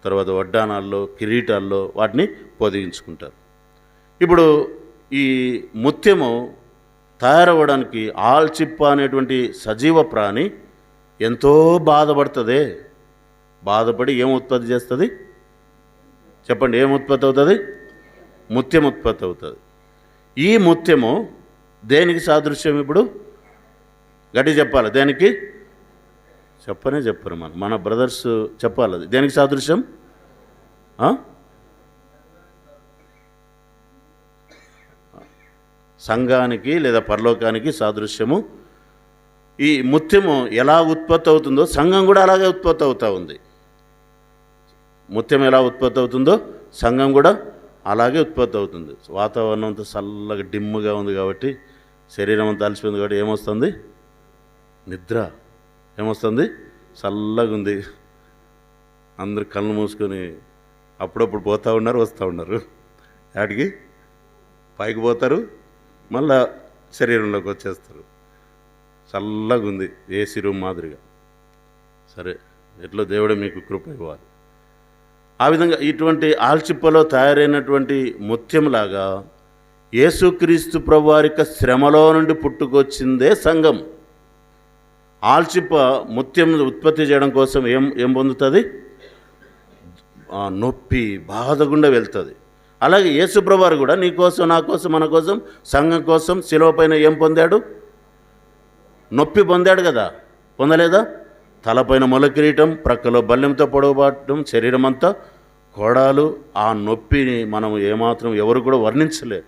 Speaker 1: తర్వాత వడ్డానాల్లో, కిరీటాల్లో వాటిని పొదిగించుకుంటారు. ఇప్పుడు ఈ ముత్యము తయారవ్వడానికి ఆల్చిప్ప అనేటువంటి సజీవ ప్రాణి ఎంతో బాధపడుతుంది. బాధపడి ఏం ఉత్పత్తి చేస్తుంది చెప్పండి? ఏం ఉత్పత్తి అవుతుంది? ముత్యం ఉత్పత్తి అవుతుంది. ఈ ముత్యము దేనికి సాదృశ్యం? ఇప్పుడు గట్టి చెప్పాలి. దేనికి చెప్పరు మన బ్రదర్స్ చెప్పాలి. అది దేనికి సాదృశ్యం? సంఘానికి లేదా పరలోకానికి సాదృశ్యము. ఈ ముత్యము ఎలా ఉత్పత్తి అవుతుందో సంఘం కూడా అలాగే ఉత్పత్తి అవుతూ ఉంది. ముత్యం ఎలా ఉత్పత్తి అవుతుందో సంఘం కూడా అలాగే ఉత్పత్తి అవుతుంది. వాతావరణం అంతా చల్లగా డిమ్ముగా ఉంది కాబట్టి, శరీరం అంతా అలసిపోయింది కాబట్టి ఏమొస్తుంది? నిద్ర. ఏమొస్తుంది? చల్లగా ఉంది. అందరు కళ్ళు మూసుకొని అప్పుడప్పుడు పోతూ ఉన్నారు, వస్తూ ఉన్నారు. వాటికి పైకి పోతారు, మళ్ళా శరీరంలోకి వచ్చేస్తారు. చల్లగా ఉంది, ఏసీ రూమ్ మాదిరిగా. సరే, ఎట్లా దేవుడే మీకు కృప ఇవ్వాలి. ఆ విధంగా ఇటువంటి ఆల్చిప్పలో తయారైనటువంటి ముత్యంలాగా యేసుక్రీస్తు ప్రభువారి యొక్క శ్రమలో నుండి పుట్టుకొచ్చిందే సంఘం. ఆల్చిప్ప ముత్యం ఉత్పత్తి చేయడం కోసం ఏం పొందుతుంది? నొప్పి, బాధ గుండా వెళ్తుంది. అలాగే యేసు ప్రభువారు కూడా నీ కోసం, నా కోసం, మన కోసం, సంఘం కోసం శిలువ పైన ఏం పొందాడు? నొప్పి పొందాడు కదా, పొందలేదా? తలపైన మొల కిరీటం, ప్రక్కలో బల్లెంతో పొడవబాటం, శరీరం అంతా కోడాలు. ఆ నొప్పిని మనం ఏమాత్రం ఎవరు కూడా వర్ణించలేరు.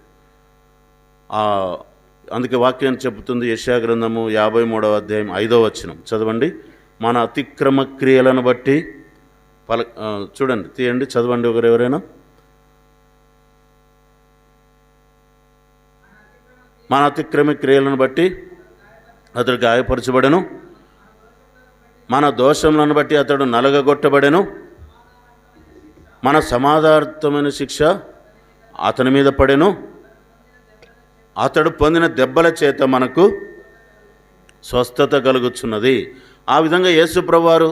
Speaker 1: అందుకే వాక్యం చెబుతుంది, యెషయా గ్రంథము 53వ అధ్యాయం 5వ వచనం చదవండి. మన అతిక్రమ క్రియలను బట్టి చూడండి, తీయండి, చదవండి ఎవరైనా. మన అతిక్రమ క్రియలను బట్టి అతడు గాయపరచబడెను, మన దోషములను బట్టి అతడు నలగగొట్టబడెను, మన సమాధానార్థమైన శిక్ష అతని మీద పడెను, అతడు పొందిన దెబ్బల చేత మనకు స్వస్థత కలుగుచున్నది. ఆ విధంగా యేసు ప్రభువారు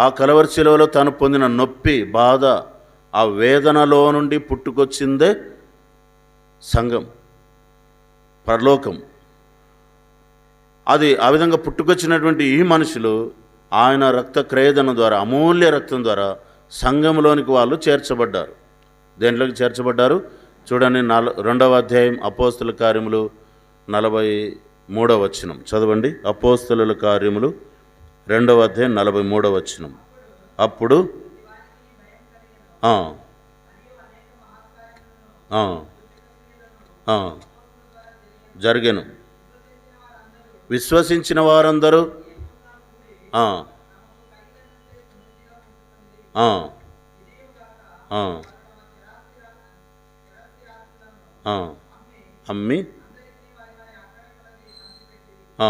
Speaker 1: ఆ కలవరి శిలువలో తాను పొందిన నొప్పి, బాధ, ఆ వేదనలో నుండి పుట్టుకొచ్చిందే సంఘం, పరలోకం. అది ఆ విధంగా పుట్టుకొచ్చినటువంటి ఈ మనుషులు ఆయన రక్త క్రయదనం ద్వారా, అమూల్య రక్తం ద్వారా సంఘంలోనికి వాళ్ళు చేర్చబడ్డారు. దేంట్లోకి చేర్చబడ్డారు? చూడండి, 2వ అధ్యాయం అపోస్తల కార్యములు 43వ వచనం చదవండి. అపోస్తలుల కార్యములు 2వ అధ్యాయం 43వ వచనం. అప్పుడు జరిగెను, విశ్వసించిన వారందరూ అమ్మి ఆ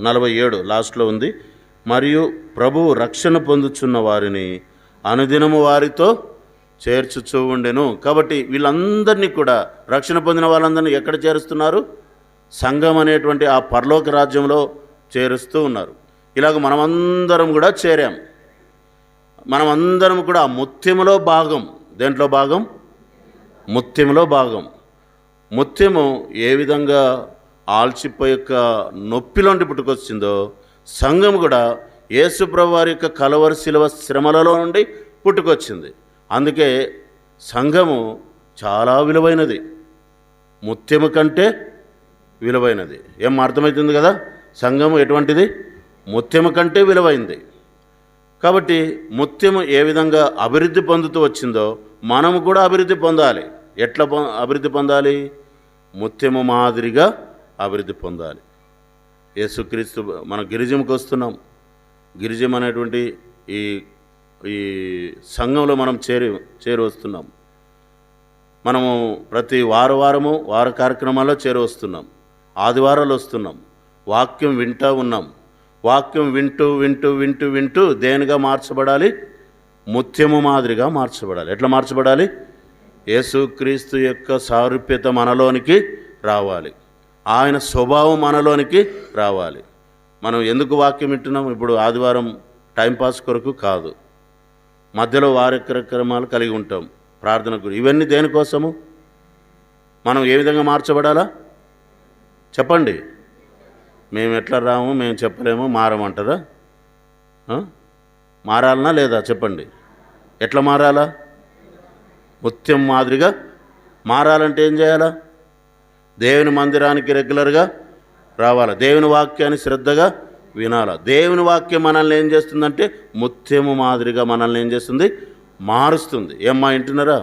Speaker 1: 47 లాస్ట్లో ఉంది. మరియు ప్రభువు రక్షణ పొందుచున్న వారిని అనుదినము వారితో చేర్చుచూ ఉండెను. కాబట్టి వీళ్ళందరినీ కూడా, రక్షణ పొందిన వాళ్ళందరినీ ఎక్కడ చేరుస్తున్నారు? సంఘం అనేటువంటి ఆ పరలోక రాజ్యంలో చేరుస్తూ ఉన్నారు. ఇలాగ మనమందరం కూడా చేరాం. మనమందరం కూడా ఆ ముత్యములో భాగం. దేంట్లో భాగం? ముత్యములో భాగం. ముత్యము ఏ విధంగా ఆల్చిప్ప యొక్క నొప్పిలోంటి పుట్టుకొచ్చిందో, సంఘం కూడా యేసు ప్రభువారి యొక్క కలవరి శిలువ శ్రమలలో నుండి పుట్టుకొచ్చింది. అందుకే సంఘము చాలా విలువైనది, ముత్యము కంటే విలువైనది. ఏం అర్థమవుతుంది కదా? సంఘము ఎటువంటిది? ముత్యము కంటే విలువైంది. కాబట్టి ముత్యము ఏ విధంగా అభివృద్ధి పొందుతూ వచ్చిందో మనము కూడా అభివృద్ధి పొందాలి. ఎట్లా అభివృద్ధి పొందాలి? ముత్యము మాదిరిగా అభివృద్ధి పొందాలి. యేసుక్రీస్తు, మన గిరిజంకి వస్తున్నాం. గిరిజం అనేటువంటి ఈ సంఘంలో మనం చేరి వస్తున్నాం. మనము ప్రతి వారము వార కార్యక్రమాల్లో చేరి వస్తున్నాం. ఆదివారాలు వస్తున్నాం, వాక్యం వింటూ ఉన్నాం. వాక్యం వింటూ వింటూ వింటూ వింటూ దేనిగా మార్చబడాలి? ముత్యము మాదిరిగా మార్చబడాలి. ఎట్లా మార్చబడాలి? యేసుక్రీస్తు యొక్క సారూప్యత మనలోనికి రావాలి, ఆయన స్వభావం మనలోనికి రావాలి. మనం ఎందుకు వాక్యం వింటున్నాం? ఇప్పుడు ఆదివారం టైంపాస్ కొరకు కాదు, మధ్యలో కార్యక్రమాలు కలిగి ఉంటాం, ప్రార్థనకు. ఇవన్నీ దేనికోసము? మనం ఏ విధంగా మార్చబడాలా చెప్పండి. మేము ఎట్లా రాము, మేము చెప్పలేము, మారమంటారా? మారాలనా లేదా చెప్పండి. ఎట్లా మారాలా? ముత్యం మాదిరిగా మారాలంటే ఏం చేయాలా? దేవుని మందిరానికి రెగ్యులర్గా రావాలా, దేవుని వాక్యాన్ని శ్రద్ధగా వినాలా. దేవుని వాక్యం మనల్ని ఏం చేస్తుందంటే ముత్యము మాదిరిగా మనల్ని ఏం చేస్తుంది? మారుస్తుంది. ఏమ్మా వింటున్నారా?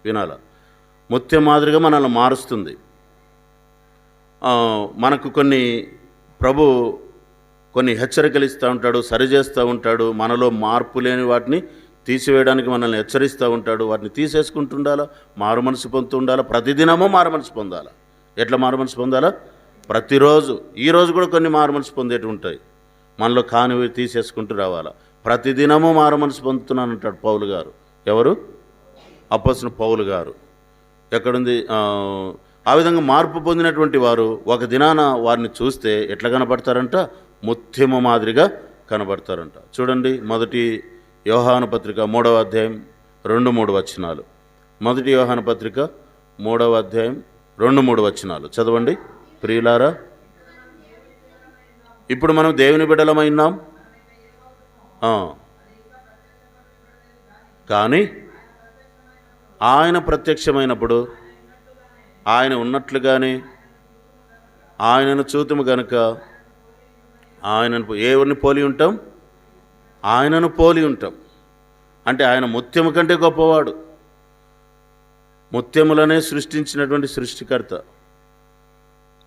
Speaker 1: వినాలా. ముత్యం మాదిరిగా మనల్ని మారుస్తుంది. మనకు కొన్ని హెచ్చరికలు ఇస్తూ ఉంటాడు, సరిచేస్తూ ఉంటాడు. మనలో మార్పు లేని వాటిని తీసివేయడానికి మనల్ని హెచ్చరిస్తూ ఉంటాడు. వాటిని తీసేసుకుంటుండాలా, మారు మనసు పొందుతుండాలా. ప్రతిదినము మారు మనసు పొందాలా. ఎట్లా మారు మనసు పొందాలా? ప్రతిరోజు. ఈరోజు కూడా కొన్ని మారు మనసు పొందేటి ఉంటాయి, మనలో కానివి తీసేసుకుంటూ రావాలా. ప్రతిదినము మారు మనసు పొందుతున్నాను అంటాడు పౌలు గారు. ఎవరు? అపోస్తలుడైన పౌలు గారు. ఎక్కడుంది? ఆ విధంగా మార్పు పొందినటువంటి వారు ఒక దినాన వారిని చూస్తే ఎట్లా కనబడతారంట? ముత్యము మాదిరిగా కనబడతారంట. చూడండి, మొదటి యోహాను పత్రిక 3వ అధ్యాయం 2-3 వచనాలు. మొదటి యోహాను పత్రిక 3వ అధ్యాయం 2-3 వచనాలు చదవండి ప్రియులారా. ఇప్పుడు మనం దేవుని బిడ్డలమైనాం, కానీ ఆయన ప్రత్యక్షమైనప్పుడు ఆయన ఉన్నట్లుగానే ఆయనను చూతుము గనుక ఆయనను ఎవరిని పోలి ఉంటాం? ఆయనను పోలి ఉంటాం. అంటే ఆయన ముత్యము కంటే గొప్పవాడు, ముత్యములనే సృష్టించినటువంటి సృష్టికర్త.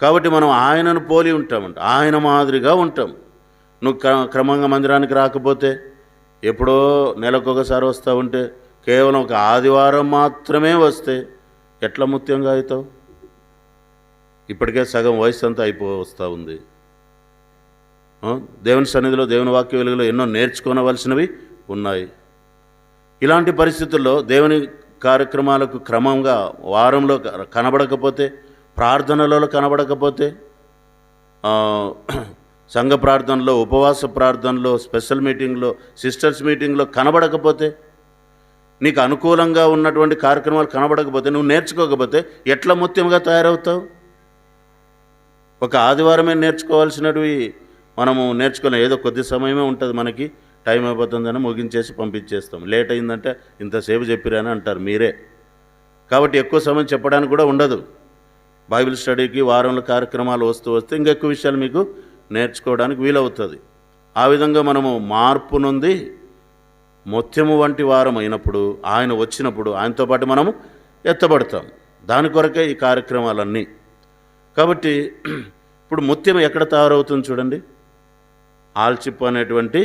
Speaker 1: కాబట్టి మనం ఆయనను పోలి ఉంటామంట, ఆయన మాదిరిగా ఉంటాం. నువ్వు క్రమంగా మందిరానికి రాకపోతే, ఎప్పుడో నెలకొకసారి వస్తూ ఉంటే, కేవలం ఒక ఆదివారం మాత్రమే వస్తే ఎట్లా ముత్యంగా అవుతావు? ఇప్పటికే సగం వయసు అంతా వస్తూ ఉంది. దేవుని సన్నిధిలో, దేవుని వాక్య వెలుగులో ఎన్నో నేర్చుకోవలసినవి ఉన్నాయి. ఇలాంటి పరిస్థితుల్లో దేవుని కార్యక్రమాలకు క్రమంగా వారంలో కనబడకపోతే, ప్రార్థనలలో కనబడకపోతే, సంఘ ప్రార్థనలో, ఉపవాస ప్రార్థనలో, స్పెషల్ మీటింగ్లో, సిస్టర్స్ మీటింగ్లో కనబడకపోతే, నీకు అనుకూలంగా ఉన్నటువంటి కార్యక్రమాలు కనబడకపోతే, నువ్వు నేర్చుకోకపోతే ఎట్లా ముత్యంగా తయారవుతావు? ఒక ఆదివారమే నేర్చుకోవాల్సినవి మనము నేర్చుకోలేం. ఏదో కొద్ది సమయమే ఉంటుంది, మనకి టైం అయిపోతుందని ముగించేసి పంపించేస్తాం. లేట్ అయిందంటే ఇంతసేపు చెప్పిరని అంటారు మీరే. కాబట్టి ఎక్కువ సమయం చెప్పడానికి కూడా ఉండదు. బైబిల్ స్టడీకి వారంలో కార్యక్రమాలు వస్తే ఇంకెక్కువ విషయాలు మీకు నేర్చుకోవడానికి వీలవుతుంది. ఆ విధంగా మనము మార్పు నుండి ముత్యము వంటి వారం అయినప్పుడు, ఆయన వచ్చినప్పుడు ఆయనతో పాటు మనము ఎత్తబడతాం. దాని కొరకే ఈ కార్యక్రమాలన్నీ. కాబట్టి ఇప్పుడు ముత్యం ఎక్కడ తయారవుతుంది చూడండి. ఆల్చిప్ప అనేటువంటి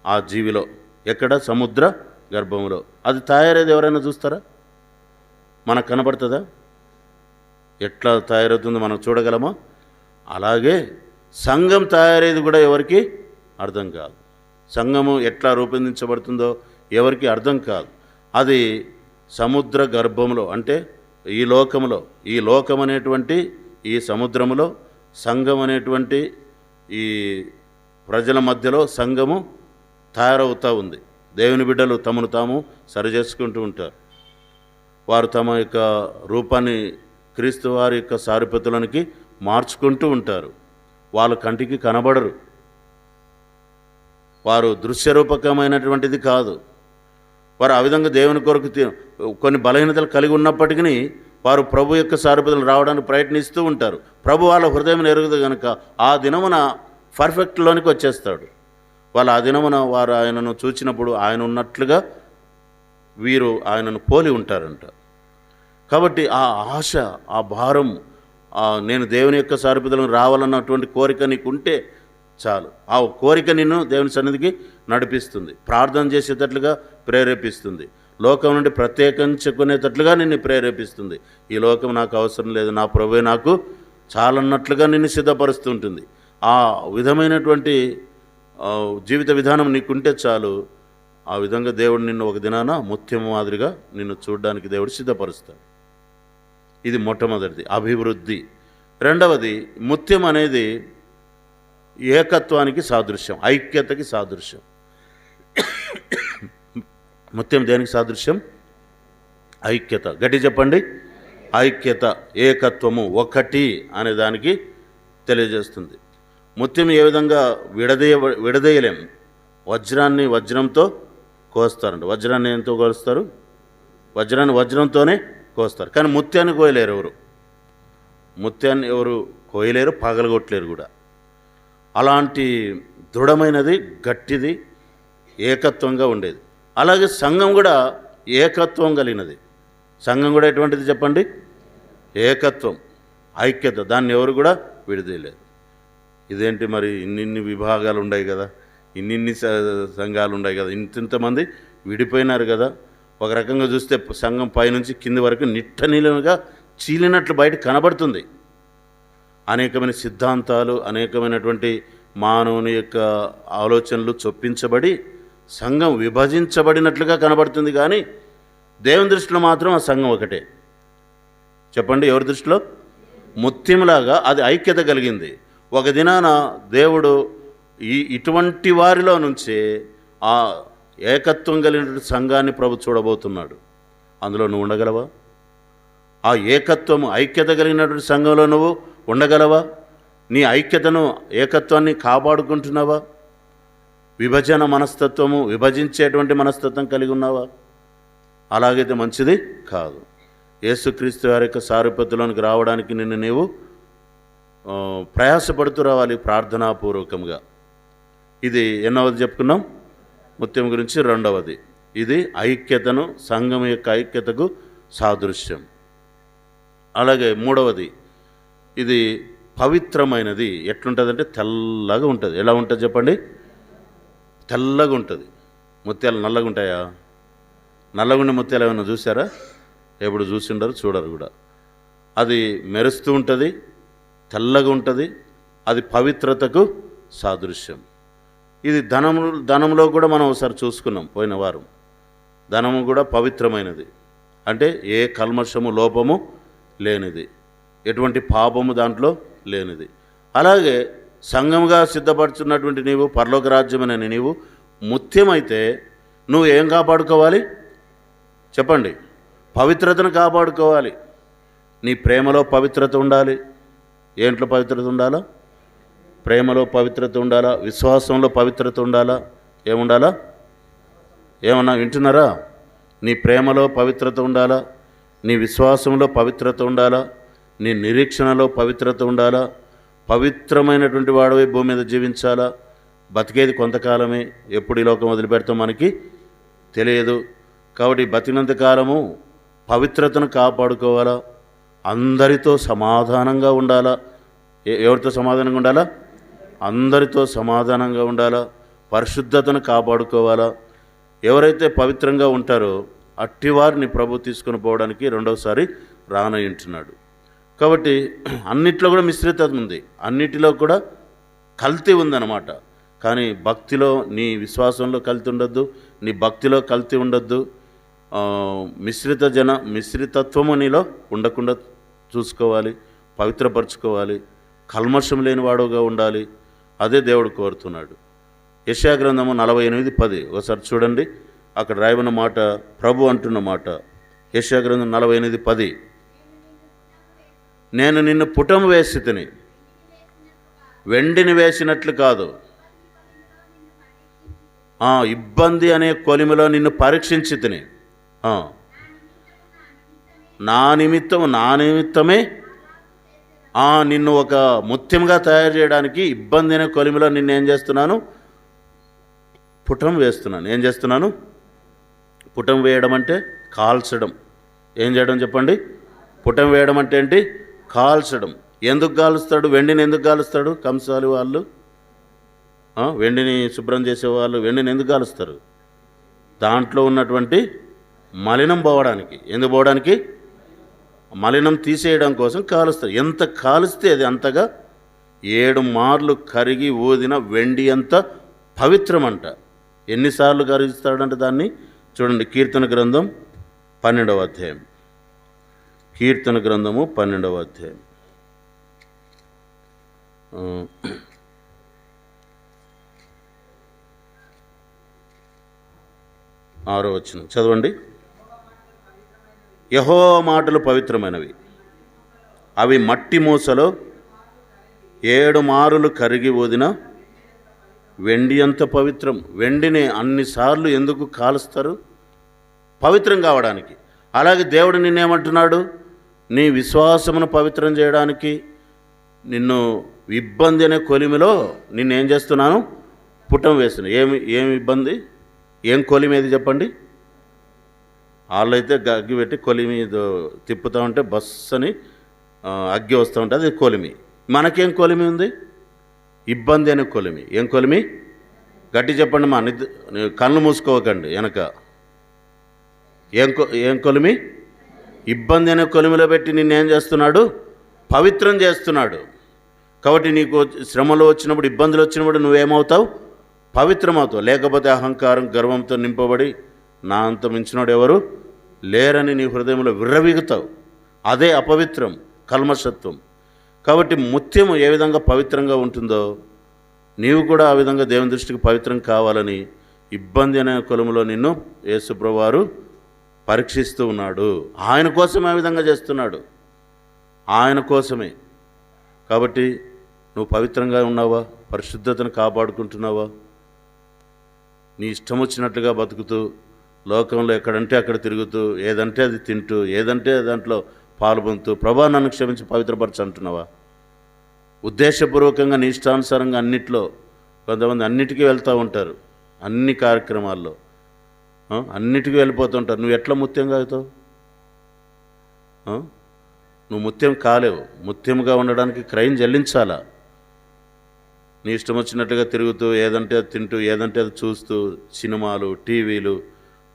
Speaker 1: ఆ జీవిలో, ఎక్కడ? సముద్ర గర్భంలో. అది తయారయ్యేది ఎవరైనా చూస్తారా? మనకు కనబడుతుందా? ఎట్లా తయారవుతుందో మనం చూడగలమా? అలాగే సంఘం తయారయ్యేది కూడా ఎవరికి అర్థం కాదు. సంఘము ఎట్లా రూపొందించబడుతుందో ఎవరికి అర్థం కాదు. అది సముద్ర గర్భంలో, అంటే ఈ లోకములో, ఈ లోకం అనేటువంటి ఈ సముద్రములో, సంఘం అనేటువంటి ఈ ప్రజల మధ్యలో సంఘము తయారవుతూ ఉంది. దేవుని బిడ్డలు తమను తాము సరిచేసుకుంటూ ఉంటారు. వారు తమ యొక్క రూపాన్ని క్రీస్తు వారి యొక్క సారూప్యతలోనికి మార్చుకుంటూ ఉంటారు. వాళ్ళ కంటికి కనబడరు, వారు దృశ్యరూపకమైనటువంటిది కాదు. వారు ఆ విధంగా దేవుని కొరకు కొన్ని బలహీనతలు కలిగి ఉన్నప్పటికీ వారు ప్రభు యొక్క సారూప్యతలు రావడానికి ప్రయత్నిస్తూ ఉంటారు. ప్రభు వాళ్ళ హృదయం ఎరుగుదు కనుక ఆ దినమున పర్ఫెక్ట్లోనికి వచ్చేస్తాడు. వాళ్ళు ఆ దినమున వారు ఆయనను చూచినప్పుడు ఆయన ఉన్నట్లుగా వీరు ఆయనను పోలి ఉంటారంట. కాబట్టి ఆ ఆశ, ఆ భారం, నేను దేవుని యొక్క సారూప్యతలను రావాలన్నటువంటి కోరిక నీకు ఉంటే చాలు. ఆ కోరిక నిన్ను దేవుని సన్నిధికి నడిపిస్తుంది, ప్రార్థన చేసేటట్లుగా ప్రేరేపిస్తుంది, లోకం నుండి ప్రత్యేకించుకునేటట్లుగా నిన్ను ప్రేరేపిస్తుంది. ఈ లోకం నాకు అవసరం లేదు, నా ప్రభువే నాకు చాలన్నట్లుగా నిన్ను సిద్ధపరుస్తూ ఉంటుంది. ఆ విధమైనటువంటి జీవిత విధానం నీకుంటే చాలు, ఆ విధంగా దేవుడు నిన్ను ఒక దినాన ముత్యం మాదిరిగా నిన్ను చూడడానికి దేవుడు సిద్ధపరుస్తాడు. ఇది మొట్టమొదటిది, అభివృద్ధి. రెండవది, ముత్యం అనేది ఏకత్వానికి సాదృశ్యం, ఐక్యతకి సాదృశ్యం. ముత్యం దేనికి సాదృశ్యం? ఐక్యత. గట్టి చెప్పండి. ఐక్యత, ఏకత్వము, ఒకటి అనే దానికి తెలియజేస్తుంది. ముత్యం ఏ విధంగా విడదీయలేం. వజ్రాన్ని వజ్రంతో కోస్తారండి. వజ్రాన్ని ఎంతో కోస్తారు? వజ్రాన్ని వజ్రంతోనే కోస్తారు. కానీ ముత్యాన్ని కోయలేరు ఎవరు. ముత్యాన్ని ఎవరు కోయలేరు, పగలగొట్టలేరు కూడా. అలాంటి దృఢమైనది, గట్టిది, ఏకత్వంగా ఉండేది. అలాగే సంఘం కూడా ఏకత్వం కలిగినది. సంఘం కూడా ఎటువంటిది చెప్పండి? ఏకత్వం, ఐక్యత. దాన్ని ఎవరు కూడా విడదీయలేరు. ఇదేంటి మరి ఇన్నిన్ని విభాగాలు ఉన్నాయి కదా, ఇన్నిన్ని సంఘాలు ఉన్నాయి కదా, ఇంతమంది విడిపోయినారు కదా. ఒక రకంగా చూస్తే సంఘం పైనుంచి కింది వరకు నిట్ట నీళ్ళుగా చీలినట్లు బయట కనబడుతుంది. అనేకమైన సిద్ధాంతాలు, అనేకమైనటువంటి మానవుని యొక్క ఆలోచనలు చొప్పించబడి సంఘం విభజించబడినట్లుగా కనబడుతుంది. కానీ దేవుని దృష్టిలో మాత్రం ఆ సంఘం ఒకటే. చెప్పండి, ఎవరి దృష్టిలో? ముత్యంలాగా అది ఐక్యత కలిగింది. ఒక దినాన దేవుడు ఇటువంటి వారిలో నుంచే ఆ ఏకత్వం కలిగినటువంటి సంఘాన్ని ప్రభు చూడబోతున్నాడు. అందులో నువ్వు ఉండగలవా? ఆ ఏకత్వము, ఐక్యత కలిగినటువంటి సంఘంలో నువ్వు ఉండగలవా? నీ ఐక్యతను, ఏకత్వాన్ని కాపాడుకుంటున్నావా? విభజన మనస్తత్వము, విభజించేటువంటి మనస్తత్వం కలిగి ఉన్నావా? అలాగైతే మంచిది కాదు. యేసుక్రీస్తు వారి యొక్క సారూప్యతలోనికి రావడానికి నిన్ను నీవు ప్రయాసపడుతూ రావాలి ప్రార్థనాపూర్వకంగా. ఇది ఎన్నవది చెప్పుకున్నాం? ముత్యం గురించి రెండవది. ఇది ఐక్యతను, సంఘం యొక్క ఐక్యతకు సాదృశ్యం. అలాగే మూడవది, ఇది పవిత్రమైనది. ఎట్లుంటుందంటే తెల్లగా ఉంటుంది. ఎలా ఉంటుంది చెప్పండి? తెల్లగా ఉంటుంది. ముత్యాలు నల్లగా ఉంటాయా? నల్లగుండి ముత్యాలు ఏమైనా చూసారా? ఎప్పుడు చూసిండరు, చూడరు కూడా. అది మెరుస్తూ ఉంటుంది, తెల్లగా ఉంటుంది. అది పవిత్రతకు సాదృశ్యం. ఇది ధనంలో కూడా మనం ఒకసారి చూసుకున్నాం పోయిన వారం. ధనము కూడా పవిత్రమైనది. అంటే ఏ కల్మషము, లోపము లేనిది, ఎటువంటి పాపము దాంట్లో లేనిది. అలాగే సంఘముగా సిద్ధపడుతున్నటువంటి నీవు, పరలోక రాజ్యమని నీవు ముత్యమైతే నువ్వు ఏం కాపాడుకోవాలి చెప్పండి? పవిత్రతను కాపాడుకోవాలి. నీ ప్రేమలో పవిత్రత ఉండాలి. ఏంట్లో పవిత్రత ఉండాలా? ప్రేమలో పవిత్రత ఉండాలా, విశ్వాసంలో పవిత్రత ఉండాలా. ఏముండాలా? ఏమన్నా వింటున్నారా? నీ ప్రేమలో పవిత్రత ఉండాలా, నీ విశ్వాసంలో పవిత్రత ఉండాలా, నీ నిరీక్షణలో పవిత్రత ఉండాలా. పవిత్రమైనటువంటి వాడవై భూమి మీద జీవించాలా. బతికేది కొంతకాలమే, ఎప్పుడు ఈ లోకం వదిలిపెడతాం మనకి తెలియదు. కాబట్టి బతికినంత కాలము పవిత్రతను కాపాడుకోవాలా. అందరితో సమాధానంగా ఉండాలా. ఎవరితో సమాధానంగా ఉండాలా? అందరితో సమాధానంగా ఉండాలా. పరిశుద్ధతను కాపాడుకోవాలా. ఎవరైతే పవిత్రంగా ఉంటారో అట్టివారిని ప్రభు తీసుకుని పోవడానికి రెండవసారి రానయ్యుంటున్నాడు. కాబట్టి అన్నిట్లో కూడా మిశ్రితత ఉంది, అన్నిటిలో కూడా కల్తీ ఉందన్నమాట. కానీ భక్తిలో, నీ విశ్వాసంలో కల్తీ ఉండొద్దు, నీ భక్తిలో కల్తీ ఉండొద్దు. మిశ్రితత్వము నీలో ఉండకుండా చూసుకోవాలి, పవిత్రపరచుకోవాలి, కల్మషం లేని వాడుగా ఉండాలి. అదే దేవుడు కోరుతున్నాడు. యెషయా గ్రంథము 48:10 ఒకసారి చూడండి. అక్కడ రాయబడిన మాట, ప్రభు అంటున్న మాట. యెషయా గ్రంథం 48:10, నేను నిన్ను పుటం వేసి తిని, వెండిని వేసినట్లు కాదు, ఇబ్బంది అనే కొలిమిలో నిన్ను పరీక్షించి తిని, నా నిమిత్తమే నిన్ను ఒక ముత్యంగా తయారు చేయడానికి ఇబ్బంది అనే కొలిమిలో నిన్ను ఏం చేస్తున్నాను? పుటం వేస్తున్నాను. ఏం చేస్తున్నాను? పుటం వేయడం అంటే కాల్చడం. ఏం చేయడం చెప్పండి? పుటం వేయడం అంటే ఏంటి? కాల్చడం. ఎందుకు కాలుస్తాడు? వెండిని ఎందుకు కాలుస్తాడు? కంసాలి వాళ్ళు, వెండిని శుభ్రం చేసేవాళ్ళు వెండిని ఎందుకు కాలుస్తారు? దాంట్లో ఉన్నటువంటి మలినం పోవడానికి. ఎందుకు పోవడానికి? మలినం తీసేయడం కోసం కాలుస్తారు. ఎంత కాలుస్తే అది అంతగా 7 మార్లు కరిగి ఊదిన వెండి అంత పవిత్రమంట. ఎన్నిసార్లు కరిగిస్తాడంటే దాన్ని చూడండి. కీర్తన గ్రంథం 12వ అధ్యాయం. కీర్తన గ్రంథము 12వ అధ్యాయం 6వ వచనం చదవండి. యెహోవా మాటలు పవిత్రమైనవి, అవి మట్టి మూసలో 7 మారులు కరిగి ఊదిన వెండి అంత పవిత్రం. వెండిని అన్నిసార్లు ఎందుకు కాలుస్తారు? పవిత్రం కావడానికి. అలాగే దేవుడు నిన్నేమంటున్నాడు? నీ విశ్వాసమును పవిత్రం చేయడానికి నిన్ను ఇబ్బంది అనే కొలిమిలో నిన్నేం చేస్తున్నాను? పుటం వేస్తున్నాను. ఏమి ఇబ్బంది? ఏం కొలిమి ఏది చెప్పండి? వాళ్ళైతే అగ్గి పెట్టి కొలిమి తిప్పుతూ ఉంటే బస్ అని అగ్గి వస్తూ ఉంటే అది కొలిమి. మనకేం కొలిమి ఉంది? ఇబ్బంది అనే కొలిమి. ఏం కొలిమి? గట్టి చెప్పండి. మా కళ్ళు మూసుకోకండి వెనక. ఏం కొలిమి? ఇబ్బంది అనే కొలిమిలో పెట్టి నిన్నేం చేస్తున్నాడు? పవిత్రం చేస్తున్నాడు. కాబట్టి నీకు శ్రమలు వచ్చినప్పుడు, ఇబ్బందులు వచ్చినప్పుడు నువ్వేమవుతావు? పవిత్రమవుతావు. లేకపోతే అహంకారం గర్వంతో నింపబడి నా అంత మించినోడు ఎవరు లేరని నీ హృదయంలో విర్రవీగుతావు. అదే అపవిత్రం, కల్మషత్వం. కాబట్టి ముత్యము ఏ విధంగా పవిత్రంగా ఉంటుందో నీవు కూడా ఆ విధంగా దేవుని దృష్టికి పవిత్రం కావాలని ఇబ్బంది అనే కొలుములో నిన్ను యేసుప్రభువారు పరీక్షిస్తూ ఉన్నాడు. ఆయన కోసమే ఆ విధంగా చేస్తున్నాడు. ఆయన కోసమే. కాబట్టి నువ్వు పవిత్రంగా ఉన్నావా? పరిశుద్ధతను కాపాడుకుంటున్నావా? నీ ఇష్టం వచ్చినట్లుగా బతుకుతూ లోకంలో ఎక్కడంటే అక్కడ తిరుగుతూ ఏదంటే అది తింటూ ఏదంటే దాంట్లో పాల్పొందుతూ ప్రభా నన్ను క్షమించి పవిత్రపరచు అంటున్నావా? ఉద్దేశపూర్వకంగా నీ ఇష్టానుసారంగా అన్నిట్లో కొంతమంది అన్నిటికీ వెళ్తూ ఉంటారు. అన్ని కార్యక్రమాల్లో అన్నిటికీ వెళ్ళిపోతుంటారు. నువ్వు ఎట్లా ముత్యంగా అవుతావు? నువ్వు ముత్యం కాలేవు. ముత్యంగా ఉండడానికి క్రయం చెల్లించాలా? నీ ఇష్టం వచ్చినట్టుగా తిరుగుతూ ఏదంటే అది తింటూ ఏదంటే అది చూస్తూ సినిమాలు, టీవీలు,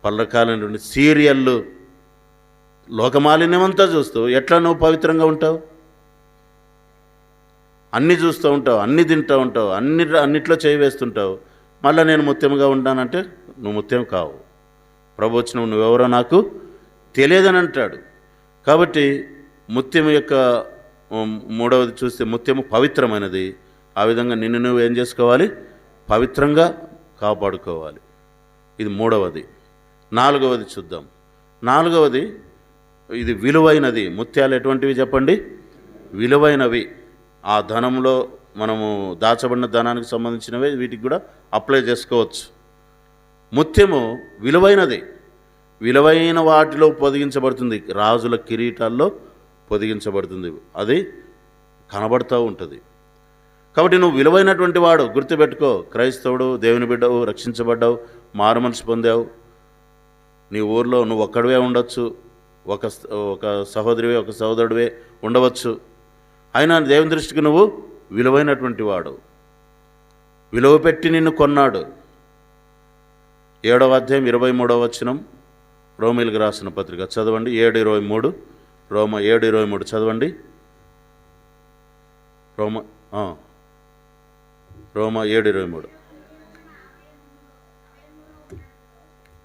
Speaker 1: పల్లకాలం నుండి సీరియళ్ళు, లోకమాలిన్యమంతా చూస్తూ ఎట్లా నువ్వు పవిత్రంగా ఉంటావు? అన్నీ చూస్తూ ఉంటావు, అన్నీ తింటూ ఉంటావు, అన్నిట్లో చేయి వేస్తుంటావు. మళ్ళీ నేను ముత్యంగా ఉంటానంటే నువ్వు ముత్యం కావు. ప్రభు వచ్చిన నువ్వెవరో నాకు తెలియదని అంటాడు. కాబట్టి ముత్యం యొక్క 3వది చూస్తే ముత్యము పవిత్రమైనది. ఆ విధంగా నిన్ను నువ్వు ఏం చేసుకోవాలి? పవిత్రంగా కాపాడుకోవాలి. ఇది 3వది. 4వది చూద్దాం. 4వది ఇది విలువైనది. ముత్యాలు ఎటువంటివి చెప్పండి? విలువైనవి. ఆ ధనంలో మనము దాచబడిన ధనానికి సంబంధించినవి వీటికి కూడా అప్లై చేసుకోవచ్చు. ముత్యము విలువైనది. విలువైన వాటిలో పొదిగించబడుతుంది. రాజుల కిరీటాల్లో పొదిగించబడుతుంది. అది కనబడుతూ ఉంటుంది. కాబట్టి నువ్వు విలువైనటువంటి వాడు. గుర్తుపెట్టుకో. క్రైస్తవుడు, దేవుని బిడ్డవు, రక్షించబడ్డావు, మారు మనసు పొందావు. నీ ఊర్లో నువ్వు ఒక్కడివే ఉండొచ్చు, ఒక సహోదరివే, ఒక సహోదరుడివే ఉండవచ్చు. అయినా దేవుని దృష్టికి నువ్వు విలువైనటువంటి వాడు. విలువ పెట్టి నిన్ను కొన్నాడు. 7వ అధ్యాయం 23వ వచనం రోమీయులకు రాసిన పత్రిక చదవండి. 7:23 రోమ 7:23 చదవండి. రోమ 7:23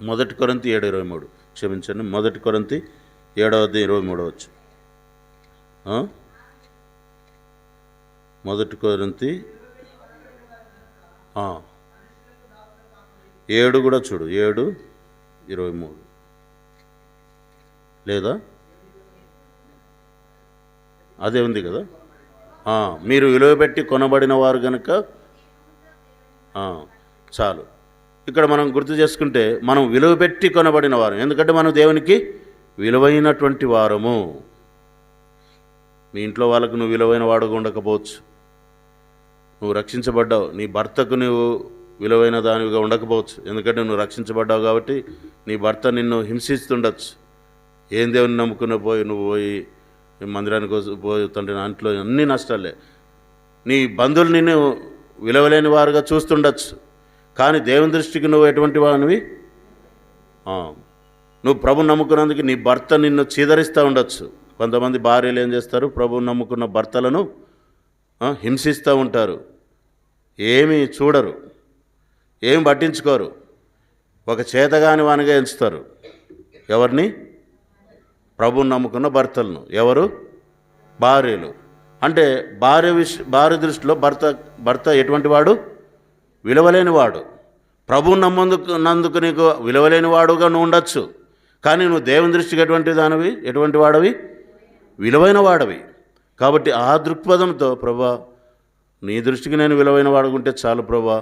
Speaker 1: 1 కొరింథీ 7:23 క్షమించండి. 1 కొరింథీ 7వ అధ్యాయం 23వ వచనం. 1 కొరింథీ 7 కూడా చూడు. 7:23 లేదా? అదే ఉంది కదా. మీరు విలువ పెట్టి కొనబడిన వారు కనుక చాలు. ఇక్కడ మనం గుర్తు చేసుకుంటే మనం విలువ పెట్టి కొనబడిన వారు. ఎందుకంటే మనం దేవునికి విలువైనటువంటి వారము. మీ ఇంట్లో వాళ్ళకు నువ్వు విలువైన వాడుగా ఉండకపోవచ్చు. నువ్వు రక్షించబడ్డావు. నీ భర్తకు నువ్వు విలువైన దానివిగా ఉండకపోవచ్చు. ఎందుకంటే నువ్వు రక్షించబడ్డావు కాబట్టి నీ భర్త నిన్ను హింసిస్తుండొచ్చు. ఏం దేవుని నమ్ముకున్న నువ్వు పోయి మందిరానికి పోతుంటే ఇంట్లో అన్ని నష్టాలే. నీ బంధువులు నిన్ను విలువలేని వారుగా చూస్తుండొచ్చు. కానీ దేవుని దృష్టికి నువ్వు ఎటువంటి వాడివి? నువ్వు ప్రభుని నమ్ముకున్నందుకు నీ భర్త నిన్ను చీదరిస్తూ ఉండొచ్చు. కొంతమంది భార్యలు ఏం చేస్తారు, ప్రభువుని నమ్ముకున్న భర్తలను హింసిస్తూ ఉంటారు. ఏమీ చూడరు, ఏమి పట్టించుకోరు, ఒక చేతగాని వానిగా ఎంచుతారు. ఎవరిని? ప్రభువుని నమ్ముకున్న భర్తలను. ఎవరు? భార్యలు. అంటే భార్య దృష్టిలో భర్త ఎటువంటి వాడు? విలువలేని వాడు. ప్రభువుని నమ్మందుకు నీకు విలువలేని వాడుగా నువ్వు ఉండొచ్చు, కానీ నువ్వు దేవుని దృష్టికి ఎటువంటి వాడవి? విలువైన వాడవి. కాబట్టి ఆ దృక్పథంతో, ప్రభా నీ దృష్టికి నేను విలువైన వాడుకుంటే చాలు ప్రభా,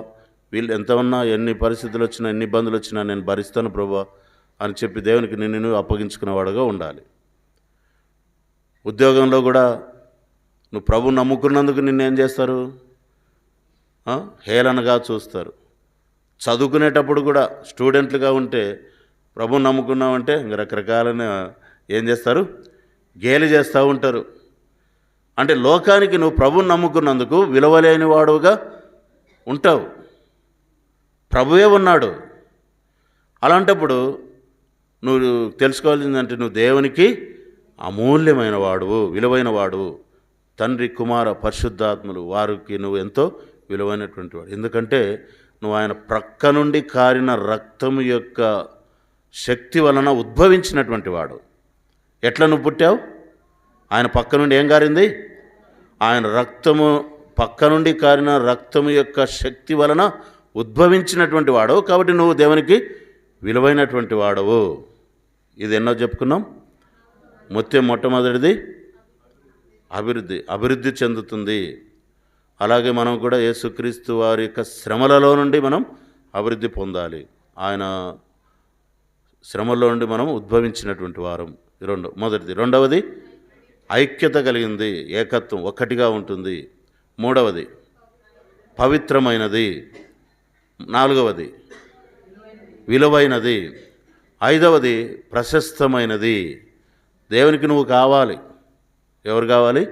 Speaker 1: వీళ్ళు ఎంతమన్నా ఎన్ని పరిస్థితులు వచ్చినా ఎన్ని ఇబ్బందులు వచ్చినా నేను భరిస్తాను ప్రభా అని చెప్పి దేవునికి నిన్ను అప్పగించుకునేవాడుగా ఉండాలి. ఉద్యోగంలో కూడా నువ్వు ప్రభువుని నమ్ముకున్నందుకు నిన్నేం చేస్తారు? హేళనగా చూస్తారు. చదువుకునేటప్పుడు కూడా స్టూడెంట్లుగా ఉంటే ప్రభువుని నమ్ముకున్నామంటే ఇంక రకరకాలైన ఏం చేస్తారు? గేలి చేస్తూ ఉంటారు. అంటే లోకానికి నువ్వు ప్రభువుని నమ్ముకున్నందుకు విలువలేని వాడుగా ఉంటావు. ప్రభువే ఉన్నాడు. అలాంటప్పుడు నువ్వు తెలుసుకోవాల్సిందంటే నువ్వు దేవునికి అమూల్యమైన వాడువు, విలువైన వాడువు. తండ్రి, కుమార, పరిశుద్ధాత్మలు వారికి నువ్వు ఎంతో విలువైనటువంటి వాడు. ఎందుకంటే నువ్వు ఆయన ప్రక్క నుండి కారిన రక్తము యొక్క శక్తి వలన ఉద్భవించినటువంటి వాడు. ఎట్లా నువ్వు పుట్టావు? ఆయన పక్క నుండి ఏం కారింది? ఆయన రక్తము, పక్క నుండి కారిన రక్తము యొక్క శక్తి వలన ఉద్భవించినటువంటి వాడు. కాబట్టి నువ్వు దేవునికి విలువైనటువంటి వాడవు. ఇది ఎన్నో చెప్పుకున్నాం. మొట్టమొదటిది అభివృద్ధి చెందుతుంది. అలాగే మనం కూడా యేసుక్రీస్తు వారి యొక్క శ్రమలలో నుండి మనం అభివృద్ధి పొందాలి. ఆయన శ్రమల్లో నుండి మనం ఉద్భవించినటువంటి వారం. మొదటిది. రెండవది ఐక్యత కలిగింది, ఏకత్వం, ఒక్కటిగా ఉంటుంది. మూడవది పవిత్రమైనది. నాలుగవది విలువైనది. ఐదవది ప్రశస్తమైనది. దేవునికి నువ్వు కావాలి. ఎవరు కావాలి?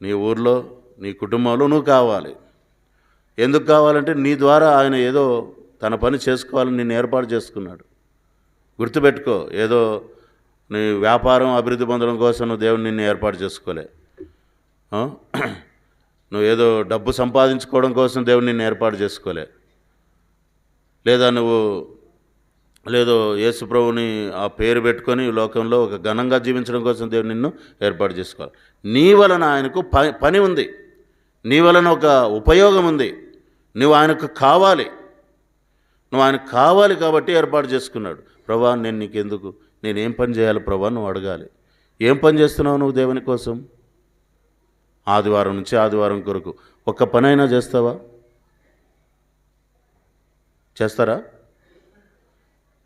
Speaker 1: నీ ఊర్లో, నీ కుటుంబంలో నువ్వు కావాలి. ఎందుకు కావాలంటే నీ ద్వారా ఆయన ఏదో తన పని చేసుకోవాలని నిన్ను ఏర్పాటు చేసుకున్నాడు. గుర్తుపెట్టుకో, ఏదో నీ వ్యాపారం అభివృద్ధి పొందడం కోసం నువ్వు దేవుని నిన్ను ఏర్పాటు చేసుకోలే. నువ్వు ఏదో డబ్బు సంపాదించుకోవడం కోసం దేవుని నిన్ను ఏర్పాటు చేసుకోలే. లేదా నువ్వు యేసు ప్రభువుని ఆ పేరు పెట్టుకొని లోకంలో ఒక ఘనంగా జీవించడం కోసం దేవుని నిన్ను ఏర్పాటు చేసుకోవాలి. నీ వలన ఆయనకు పని ఉంది, నీ వలన ఒక ఉపయోగం ఉంది. నువ్వు ఆయనకు కావాలి, నువ్వు ఆయనకు కావాలి కాబట్టి ఏర్పాటు చేసుకున్నాడు. ప్రభా నేను నీకెందుకు, నేనేం పని చేయాలి ప్రభా నువ్వు అడగాలి. ఏం పని చేస్తున్నావు నువ్వు దేవుని కోసం? ఆదివారం నుంచి ఆదివారం కొరకు ఒక్క పనైనా చేస్తావా? చేస్తారా?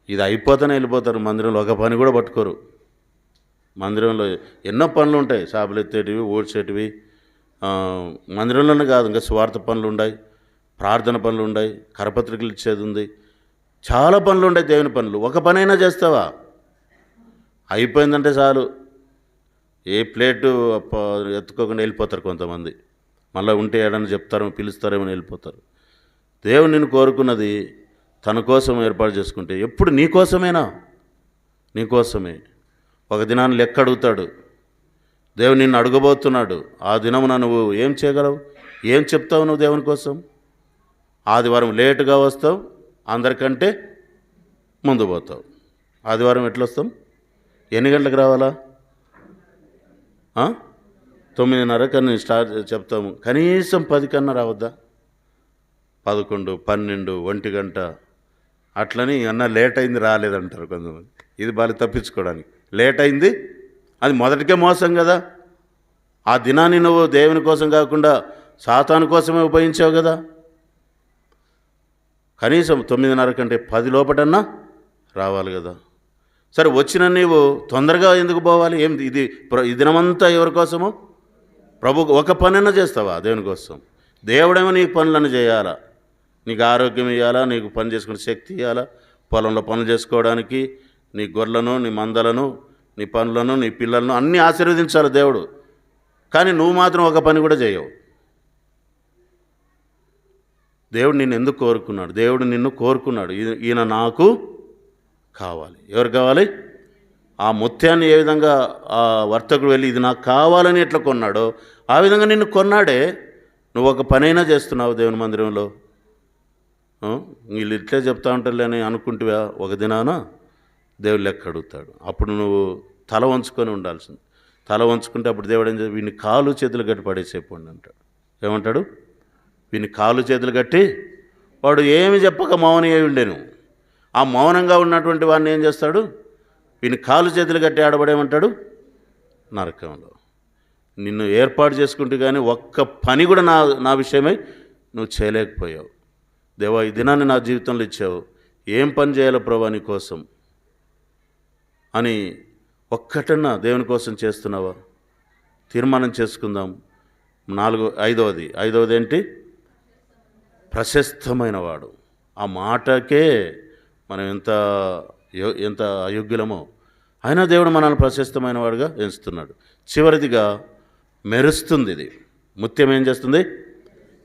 Speaker 1: ఇది అయిపోతేనే వెళ్ళిపోతారు మందిరంలో. ఒక పని కూడా పట్టుకోరు. మందిరంలో ఎన్నో పనులు ఉంటాయి, చేపలు ఎత్తేటివి, ఊడ్చేటివి. మందిరంలోనే కాదు, ఇంకా స్వార్థ పనులు ఉన్నాయి, ప్రార్థన పనులు ఉన్నాయి, కరపత్రికలు ఇచ్చేది ఉంది, చాలా పనులు ఉంటాయి దేవుని పనులు. ఒక పనైనా చేస్తావా? అయిపోయిందంటే చాలు, ఏ ప్లేటు ఎత్తుకోకుండా వెళ్ళిపోతారు కొంతమంది. మళ్ళీ ఉంటే ఏడని చెప్తారో పిలుస్తారేమో వెళ్ళిపోతారు. దేవుడు నిన్ను కోరుకున్నది తన కోసం ఏర్పాటు చేసుకుంటే ఎప్పుడు నీ కోసమేనా? నీ కోసమే. ఒక దినాన్ని లెక్క అడుగుతాడు దేవుడు, నిన్ను అడగబోతున్నాడు. ఆ దినమున నువ్వు ఏం చేయగలవు? ఏం చెప్తావు నువ్వు దేవుని కోసం? ఆదివారం లేటుగా వస్తావు, అందరికంటే ముందు పోతావు. ఆదివారం ఎట్లా వస్తాం? ఎన్ని గంటలకు రావాలా? 9:30 కన్నా స్టార్ట్ చెప్తాము. కనీసం 10 కన్నా రావద్దా? 11, 12, 1 గంట అట్లని లేట్ అయింది రాలేదంటారు కొంతమంది. ఇది బాగా తప్పించుకోవడానికి. లేట్ అయింది అది మొదటికే మోసం కదా. ఆ దినాన్ని నువ్వు దేవుని కోసం కాకుండా సాతాను కోసమే ఉపయోగించావు కదా. కనీసం 9:30 కంటే 10 లోపటన్నా రావాలి కదా. సరే, వచ్చిన నీవు తొందరగా ఎందుకు పోవాలి? ఈ దినమంతా ఎవరి కోసము? ప్రభు. ఒక పనైనా చేస్తావా దేవుని కోసం? దేవుడేమో నీకు పనులను చేయాలా, నీకు ఆరోగ్యం ఇవ్వాలా, నీకు పని చేసుకునే శక్తి ఇవ్వాలా, పొలంలో పనులు చేసుకోవడానికి, నీ గొర్రెలను, నీ మందలను, నీ పనులను, నీ పిల్లలను అన్నీ ఆశీర్వదించాలి దేవుడు. కానీ నువ్వు మాత్రం ఒక పని కూడా చేయవు. దేవుడు నిన్ను ఎందుకు కోరుకున్నాడు? దేవుడు నిన్ను కోరుకున్నాడు, ఈయన నాకు కావాలి. ఎవరు కావాలి? ఆ ముత్యాన్ని ఏ విధంగా ఆ వర్తకుడు వెళ్ళి ఇది నాకు కావాలని ఎట్లా కొన్నాడో ఆ విధంగా నిన్ను కొన్నాడే. నువ్వు ఒక పనైనా చేస్తున్నావు దేవుని మందిరంలో. వీళ్ళు ఇట్లే చెప్తా ఉంటారులే అని అనుకుంటువా, ఒక దినాన దేవుడు లెక్క అడుగుతాడు. అప్పుడు నువ్వు తల వంచుకొని ఉండాల్సింది. తల వంచుకుంటే అప్పుడు దేవుడు ఏం వీడిని కాలు చేతులు గట్టి పడేసేపోండి అంటాడు. ఏమంటాడు? వీడిని కాలు చేతులు కట్టి, వాడు ఏమి చెప్పక మౌనం అయి ఉండేను. ఆ మౌనంగా ఉన్నటువంటి వాడిని ఏం చేస్తాడు? వీని కాలు చేతులు కట్టి ఆడబడేమంటాడు? నరకంలో. నిన్ను ఏర్పాటు చేసుకుంటూ కానీ ఒక్క పని కూడా నా విషయమై నువ్వు చేయలేకపోయావు. దేవా, ఈ దినాన్ని నా జీవితంలో ఇచ్చావు, ఏం పని చేయాలి ప్రభా నీ కోసం అని ఒక్కటన్నా దేవుని కోసం చేస్తున్నావా? తీర్మానం చేసుకుందాం. ఐదవది ఏంటి? ప్రశస్తమైన వాడు. ఆ మాటకే మనం ఎంత అయోగ్యులమో అయినా దేవుడు మనల్ని ప్రశస్తమైన వాడుగా ఎంచుతున్నాడు. చివరిదిగా మెరుస్తుంది. ఇది ముత్యం ఏం చేస్తుంది?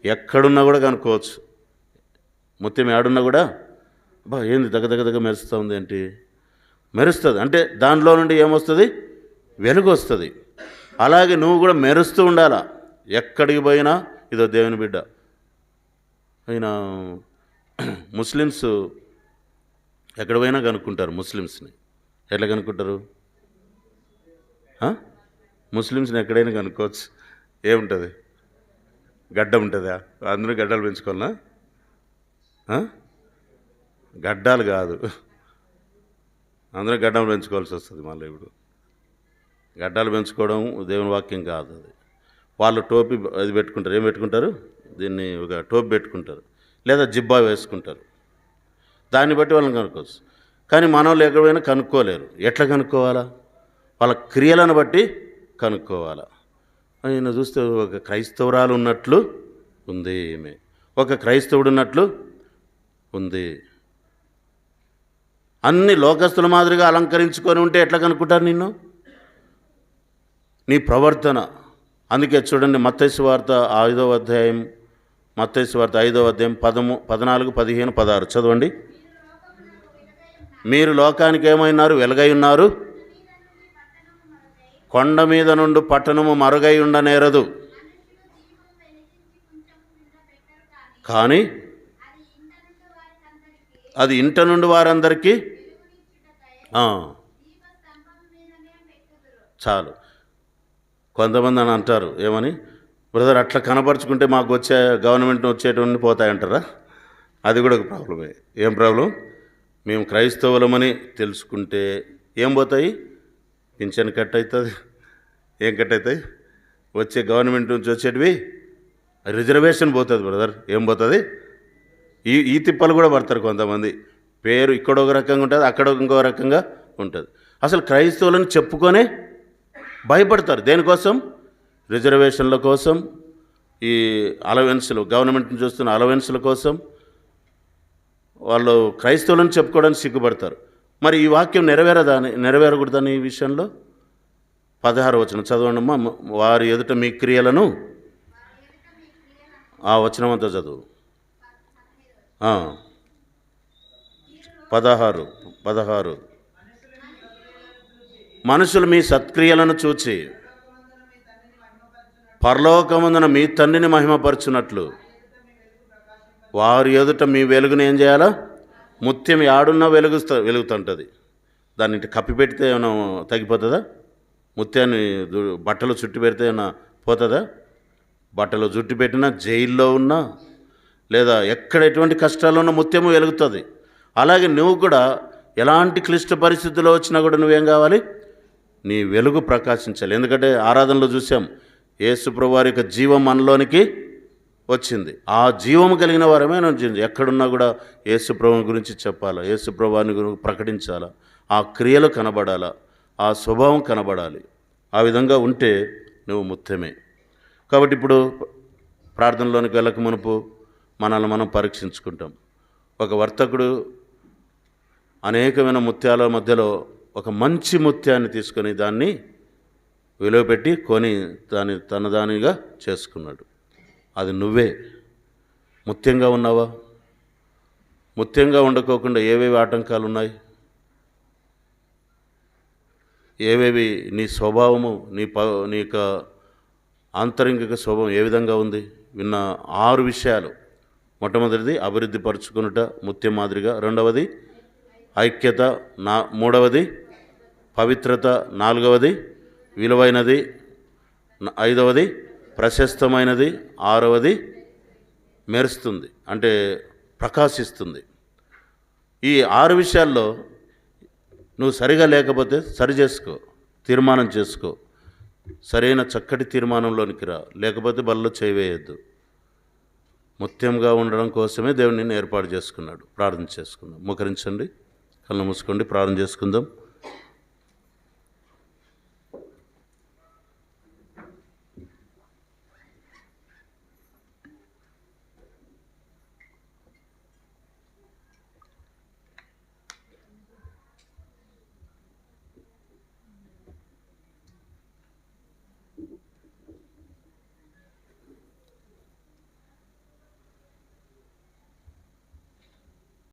Speaker 1: ఎక్కడున్నా కూడా కనుక్కోవచ్చు. ముత్యం ఏడున్నా కూడా ఏంది దగ్గర మెరుస్తూ ఉంది ఏంటి? మెరుస్తుంది అంటే దానిలో నుండి ఏమొస్తుంది? వెలుగు వస్తుంది. అలాగే నువ్వు కూడా మెరుస్తూ ఉండాలా. ఎక్కడికి పోయినా ఇదో దేవుని బిడ్డ అయినా. ముస్లిమ్స్ ఎక్కడ పోయినా కనుక్కుంటారు ముస్లిమ్స్ని. ఎట్లా కనుక్కుంటారు? ముస్లిమ్స్ని ఎక్కడైనా కనుక్కోవచ్చు. ఏముంటుంది? గడ్డ ఉంటుందా? అందరూ గడ్డలు పెంచుకోవాలనా? గడ్డాలు కాదు, అందరూ గడ్డలు పెంచుకోవాల్సి వస్తుంది. మళ్ళీ ఇప్పుడు గడ్డాలు పెంచుకోవడం దేవుని వాక్యం కాదు. అది వాళ్ళు టోపీ అది పెట్టుకుంటారు. ఏం పెట్టుకుంటారు? దీన్ని ఒక టోపీ పెట్టుకుంటారు, లేదా జిబ్బా వేసుకుంటారు. దాన్ని బట్టి వాళ్ళని కనుక్కోవచ్చు. కానీ మనోళ్ళు ఎక్కడ పోయినా కనుక్కోలేరు. ఎట్లా కనుక్కోవాలా? వాళ్ళ క్రియలను బట్టి కనుక్కోవాలా. ఆయన చూస్తే ఒక క్రైస్తవురాలు ఉన్నట్లు ఉంది, ఈమె ఒక క్రైస్తవుడు ఉన్నట్లు ఉంది. అన్ని లోకస్తుల మాదిరిగా అలంకరించుకొని ఉంటే ఎట్లా కనుక్కుంటారు నిన్ను? నీ ప్రవర్తన. అందుకే చూడండి, మత్తయి సువార్త 5వ అధ్యాయం, మత్తయి సువార్త 5వ అధ్యాయం 14, 15, 16 చదవండి. మీరు లోకానికి ఏమైనారు? వెలుగై ఉన్నారు. కొండ మీద నుండి పట్టణము మరుగై ఉండనేరదు, కానీ అది ఇంట నుండి వారందరికీ చాలు. కొంతమంది అని అంటారు, ఏమని? బ్రదర్, అట్లా కనపరుచుకుంటే మాకు గవర్నమెంట్ వచ్చేటువంటి పోతాయంటారా? అది కూడా ఒక ప్రాబ్లమే. ఏం ప్రాబ్లం? మేము క్రైస్తవులమని తెలుసుకుంటే ఏం పోతాయి? పింఛన్ కట్ అవుతుంది. ఏం కట్ అవుతాయి? వచ్చే గవర్నమెంట్ నుంచి వచ్చేటివి రిజర్వేషన్ పోతుంది బ్రదర్. ఏం పోతుంది? ఈ తిప్పలు కూడా పడతారు కొంతమంది. పేరు ఇక్కడ ఒక రకంగా ఉంటుంది, అక్కడ ఇంకో రకంగా ఉంటుంది. అసలు క్రైస్తవులను చెప్పుకొనే భయపడతారు. దేనికోసం? రిజర్వేషన్ల కోసం, ఈ అలవెన్స్లు, గవర్నమెంట్ నుంచి వస్తున్న అలవెన్స్ల కోసం వాళ్ళు క్రైస్తవులను చెప్పుకోవడానికి సిగ్గుపడతారు. మరి ఈ వాక్యం నెరవేరకూడదని ఈ విషయంలో 16వ వచనం చదవండమ్మా. వారి ఎదుట మీ క్రియలను, ఆ వచనం అంతా చదువు. 16 మనుషులు మీ సత్క్రియలను చూచి పరలోకమందున మీ తండ్రిని మహిమపరచునట్లు వారి ఎదుట మీ వెలుగుని ఏం చేయాలా? ముత్యం యాడున్నా వెలుగుతుంటుంది. దాన్ని కప్పి పెడితే ఏమైనా తగ్గిపోతుందా? ముత్యాన్ని బట్టలు చుట్టి పెడితే ఏమైనా పోతుందా? బట్టలు చుట్టి పెట్టినా, జైల్లో ఉన్నా, లేదా ఎక్కడ ఎటువంటి కష్టాల్లో ఉన్న ముత్యము వెలుగుతుంది. అలాగే నువ్వు కూడా ఎలాంటి క్లిష్ట పరిస్థితుల్లో వచ్చినా కూడా నువ్వేం కావాలి? నీ వెలుగు ప్రకాశించాలి. ఎందుకంటే ఆరాధనలో చూసాం, యేసు ప్రభువు వారి యొక్క జీవం మనలోనికి వచ్చింది. ఆ జీవము కలిగిన వారమే నడిచింది. ఎక్కడున్నా కూడా యేసు ప్రభువుని గురించి చెప్పాలా, యేసు ప్రభువుని గురించి ప్రకటించాలా, ఆ క్రియలు కనబడాలా, ఆ స్వభావం కనబడాలి. ఆ విధంగా ఉంటే నువ్వు ముత్యమే. కాబట్టి ఇప్పుడు ప్రార్థనలోనికి వెళ్ళక మునుపు మనల్ని మనం పరీక్షించుకుంటాం. ఒక వర్తకుడు అనేకమైన ముత్యాల మధ్యలో ఒక మంచి ముత్యాన్ని తీసుకొని దాన్ని విలువ పెట్టి కొని తనదానిగా చేసుకున్నాడు. అది నువ్వే. ముత్యంగా ఉన్నావా? ముత్యంగా ఉండకోకుండా ఏవేవి ఆటంకాలు ఉన్నాయి? ఏవేవి నీ స్వభావము, నీ యొక్క ఆంతరింగిక స్వభావం ఏ విధంగా ఉంది? విన్న 6 విషయాలు. మొట్టమొదటిది అభివృద్ధి పరుచుకునుట ముత్యం మాదిరిగా, రెండవది ఐక్యత, మూడవది పవిత్రత, నాలుగవది విలువైనది, ఐదవది ప్రశస్తమైనది, ఆరవది మెరుస్తుంది అంటే ప్రకాశిస్తుంది. ఈ 6 విషయాల్లో నువ్వు సరిగా లేకపోతే సరి చేసుకో, తీర్మానం చేసుకో, సరైన చక్కటి తీర్మానంలోనికి రా, లేకపోతే బల్లో చేయవేయద్దు. ముత్యంగా ఉండడం కోసమే దేవుడు నిన్ను ఏర్పాటు చేసుకున్నాడు. ప్రార్థన చేసుకుందాం. మోకరించండి, కళ్ళు మూసుకోండి, ప్రార్థన చేసుకుందాం.